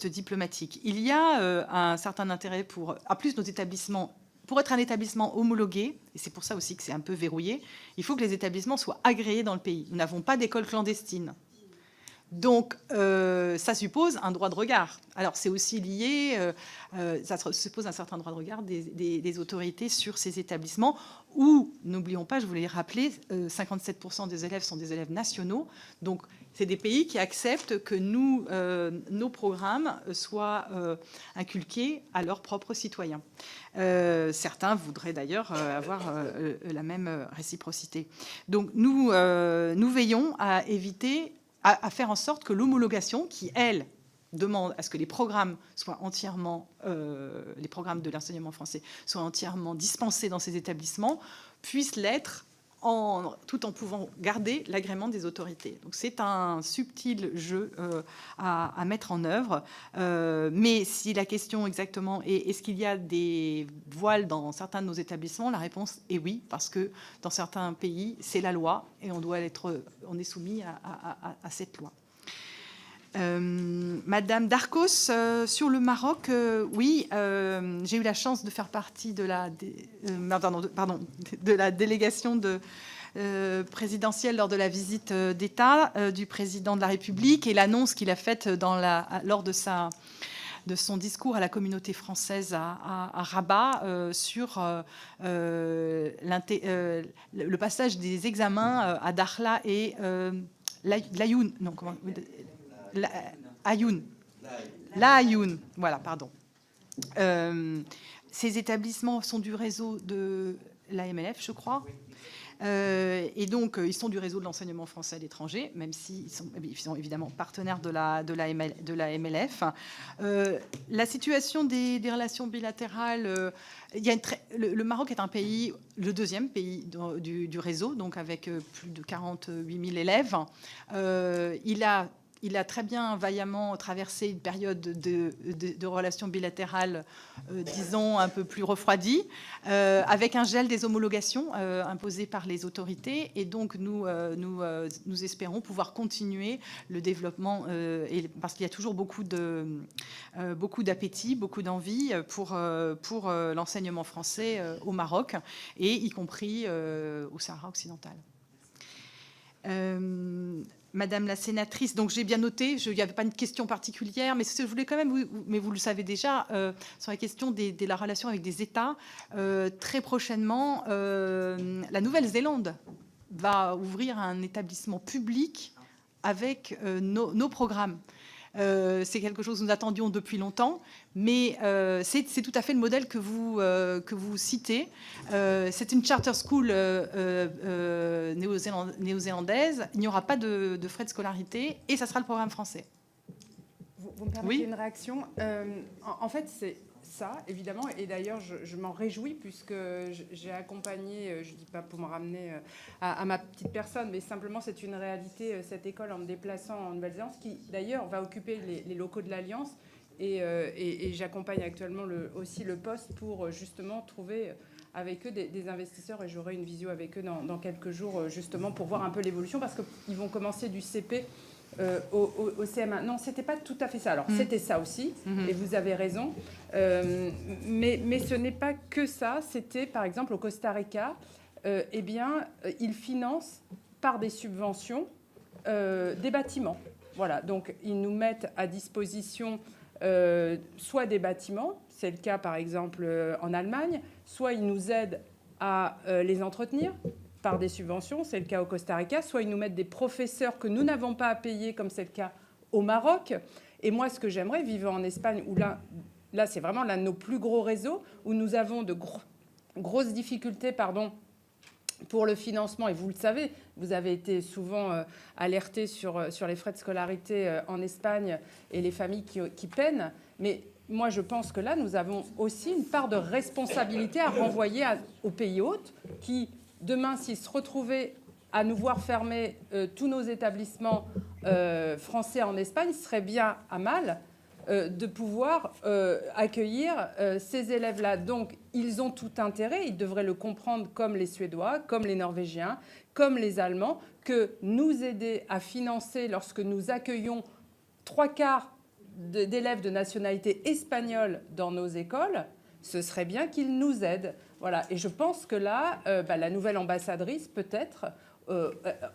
diplomatique. Il y a un certain intérêt à plus nos établissements. Pour être un établissement homologué, et c'est pour ça aussi que c'est un peu verrouillé, il faut que les établissements soient agréés dans le pays. Nous n'avons pas d'école clandestine. Donc, ça suppose un droit de regard. Alors, c'est aussi lié, ça suppose un certain droit de regard des autorités sur ces établissements où, n'oublions pas, je voulais rappeler, 57% des élèves sont des élèves nationaux. Donc, c'est des pays qui acceptent que nos programmes soient inculqués à leurs propres citoyens. Certains voudraient d'ailleurs avoir la même réciprocité. Donc, nous veillons à éviter, à faire en sorte que l'homologation, qui, elle, demande à ce que les programmes soient entièrement, les programmes de l'enseignement français soient entièrement dispensés dans ces établissements, puisse l'être tout en pouvant garder l'agrément des autorités. Donc c'est un subtil jeu à mettre en œuvre. Mais si la question exactement est est-ce qu'il y a des voiles dans certains de nos établissements, la réponse est oui, parce que dans certains pays, c'est la loi et on est soumis à cette loi. Madame Darcos, sur le Maroc, oui, j'ai eu la chance de faire partie de la délégation présidentielle lors de la visite d'État du président de la République et l'annonce qu'il a faite lors de son discours à la communauté française à Rabat sur le passage des examens à Dakhla et l'Ayoun. Non, comment Ayoun. Voilà, pardon. Ces établissements sont du réseau de la MLF, je crois. Et donc, ils sont du réseau de l'enseignement français à l'étranger, même s'ils sont évidemment partenaires de la MLF. La situation des relations bilatérales, le Maroc est un pays, le deuxième pays du réseau, donc avec plus de 48 000 élèves. Il a très bien, vaillamment traversé une période de relations bilatérales, disons, un peu plus refroidie, avec un gel des homologations imposées par les autorités. Et donc, nous espérons pouvoir continuer le développement, parce qu'il y a toujours beaucoup d'appétit, beaucoup d'envie pour l'enseignement français au Maroc, et y compris au Sahara occidental. Madame la sénatrice, donc j'ai bien noté, il n'y avait pas une question particulière, mais je voulais quand même, mais vous le savez déjà, sur la question de la relation avec des États, très prochainement, la Nouvelle-Zélande va ouvrir un établissement public avec nos programmes. C'est quelque chose que nous attendions depuis longtemps, mais c'est tout à fait le modèle que vous citez. C'est une charter school néo-zélandaise. Il n'y aura pas de frais de scolarité et ça sera le programme français. Vous me permettez une réaction. En fait, c'est ça, évidemment, et d'ailleurs, je m'en réjouis puisque j'ai accompagné, je ne dis pas pour me ramener à ma petite personne, mais simplement c'est une réalité, cette école, en me déplaçant en Nouvelle-Zélande, qui d'ailleurs va occuper les locaux de l'Alliance, et j'accompagne actuellement aussi le poste pour justement trouver avec eux des investisseurs, et j'aurai une visio avec eux dans quelques jours, justement, pour voir un peu l'évolution, parce qu'ils vont commencer du CP au CM1. Non, c'était pas tout à fait ça. Alors, c'était ça aussi, et vous avez raison. Mais ce n'est pas que ça. C'était, par exemple, au Costa Rica, ils financent par des subventions des bâtiments. Voilà, donc ils nous mettent à disposition soit des bâtiments, c'est le cas par exemple en Allemagne, soit ils nous aident à les entretenir par des subventions, c'est le cas au Costa Rica, soit ils nous mettent des professeurs que nous n'avons pas à payer, comme c'est le cas au Maroc. Et moi, ce que j'aimerais, vivant en Espagne, où là c'est vraiment l'un de nos plus gros réseaux, où nous avons de grosses difficultés, pour le financement, et vous le savez, vous avez été souvent alertés sur les frais de scolarité en Espagne et les familles qui peinent. Mais moi, je pense que là, nous avons aussi une part de responsabilité à renvoyer aux pays hôtes qui, demain, s'ils se retrouvaient à nous voir fermer tous nos établissements français en Espagne, seraient bien à mal de pouvoir accueillir ces élèves-là. Donc, ils ont tout intérêt, ils devraient le comprendre comme les Suédois, comme les Norvégiens, comme les Allemands, que nous aider à financer, lorsque nous accueillons 3/4 d'élèves de nationalité espagnole dans nos écoles, ce serait bien qu'ils nous aident. Voilà. Et je pense que là, la nouvelle ambassadrice, peut-être,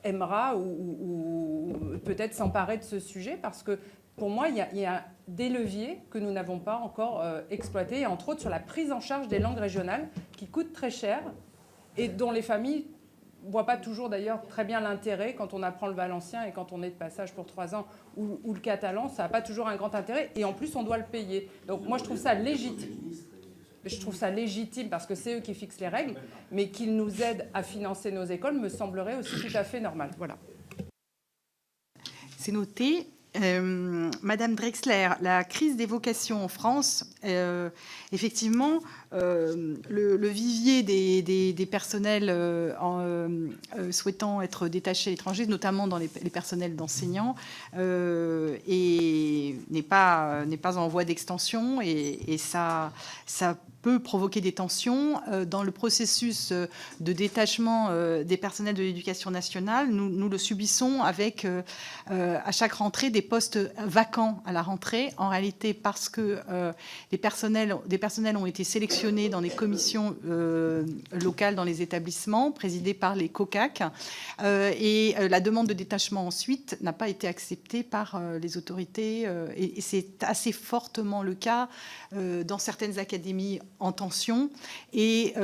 aimera ou peut-être s'emparer de ce sujet, parce que pour moi, il y a des leviers que nous n'avons pas encore exploités, et entre autres sur la prise en charge des langues régionales qui coûtent très cher et dont les familles ne voient pas toujours d'ailleurs très bien l'intérêt quand on apprend le valencien et quand on est de passage pour 3 ans, ou le catalan, ça n'a pas toujours un grand intérêt, et en plus on doit le payer. Donc moi je trouve ça légitime. Je trouve ça légitime parce que c'est eux qui fixent les règles, mais qu'ils nous aident à financer nos écoles me semblerait aussi tout à fait normal. Voilà. C'est noté. Madame Drexler, la crise des vocations en France, effectivement, le vivier des personnels souhaitant être détachés à l'étranger, notamment dans les personnels d'enseignants, n'est pas en voie d'extension, et ça peut provoquer des tensions dans le processus de détachement des personnels de l'éducation nationale. Nous le subissons avec à chaque rentrée des postes vacants à la rentrée, en réalité parce que des personnels ont été sélectionnés dans des commissions locales dans les établissements présidées par les COCAC, et la demande de détachement ensuite n'a pas été acceptée par les autorités, et c'est assez fortement le cas dans certaines académies en tension, et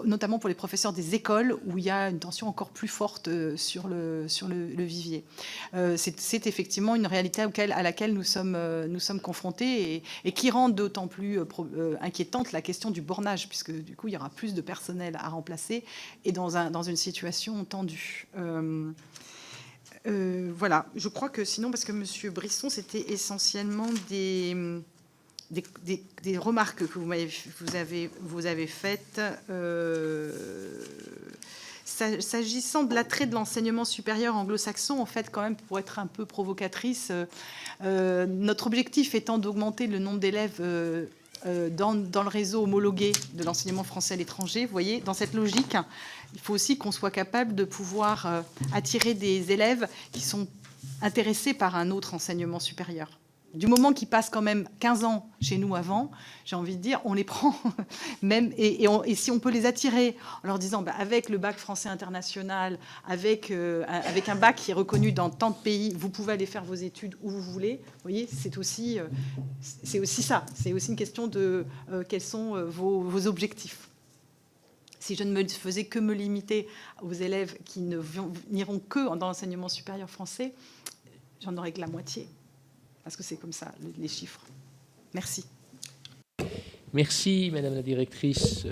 notamment pour les professeurs des écoles, où il y a une tension encore plus forte sur le vivier. C'est effectivement une réalité à laquelle nous sommes confrontés, et qui rend d'autant plus inquiétante la question du bornage, puisque du coup il y aura plus de personnel à remplacer, et dans une situation tendue. Voilà, je crois que sinon, parce que Monsieur Brisson, c'était essentiellement des remarques que vous avez faites. S'agissant de l'attrait de l'enseignement supérieur anglo-saxon, en fait, quand même, pour être un peu provocatrice, notre objectif étant d'augmenter le nombre d'élèves dans le réseau homologué de l'enseignement français à l'étranger. Vous voyez, dans cette logique, il faut aussi qu'on soit capable de pouvoir attirer des élèves qui sont intéressés par un autre enseignement supérieur. Du moment qu'ils passent quand même 15 ans chez nous avant, j'ai envie de dire, on les prend même, et si on peut les attirer en leur disant, avec le bac français international, avec un bac qui est reconnu dans tant de pays, vous pouvez aller faire vos études où vous voulez. Vous voyez, c'est aussi ça. C'est aussi une question de quels sont vos objectifs. Si je ne me faisais que me limiter aux élèves qui n'iront que dans l'enseignement supérieur français, j'en aurais que la moitié. Parce que c'est comme ça, les chiffres. Merci. Merci, Madame la Directrice.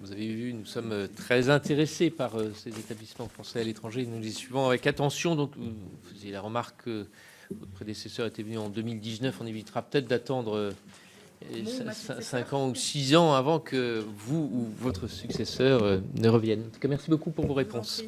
Vous avez vu, nous sommes très intéressés par ces établissements français à l'étranger. Nous les suivons avec attention. Donc, vous faisiez la remarque que votre prédécesseur était venu en 2019. On évitera peut-être d'attendre 5 ans ou 6 ans avant que vous ou votre successeur ne revienne. En tout cas, merci beaucoup pour vos réponses.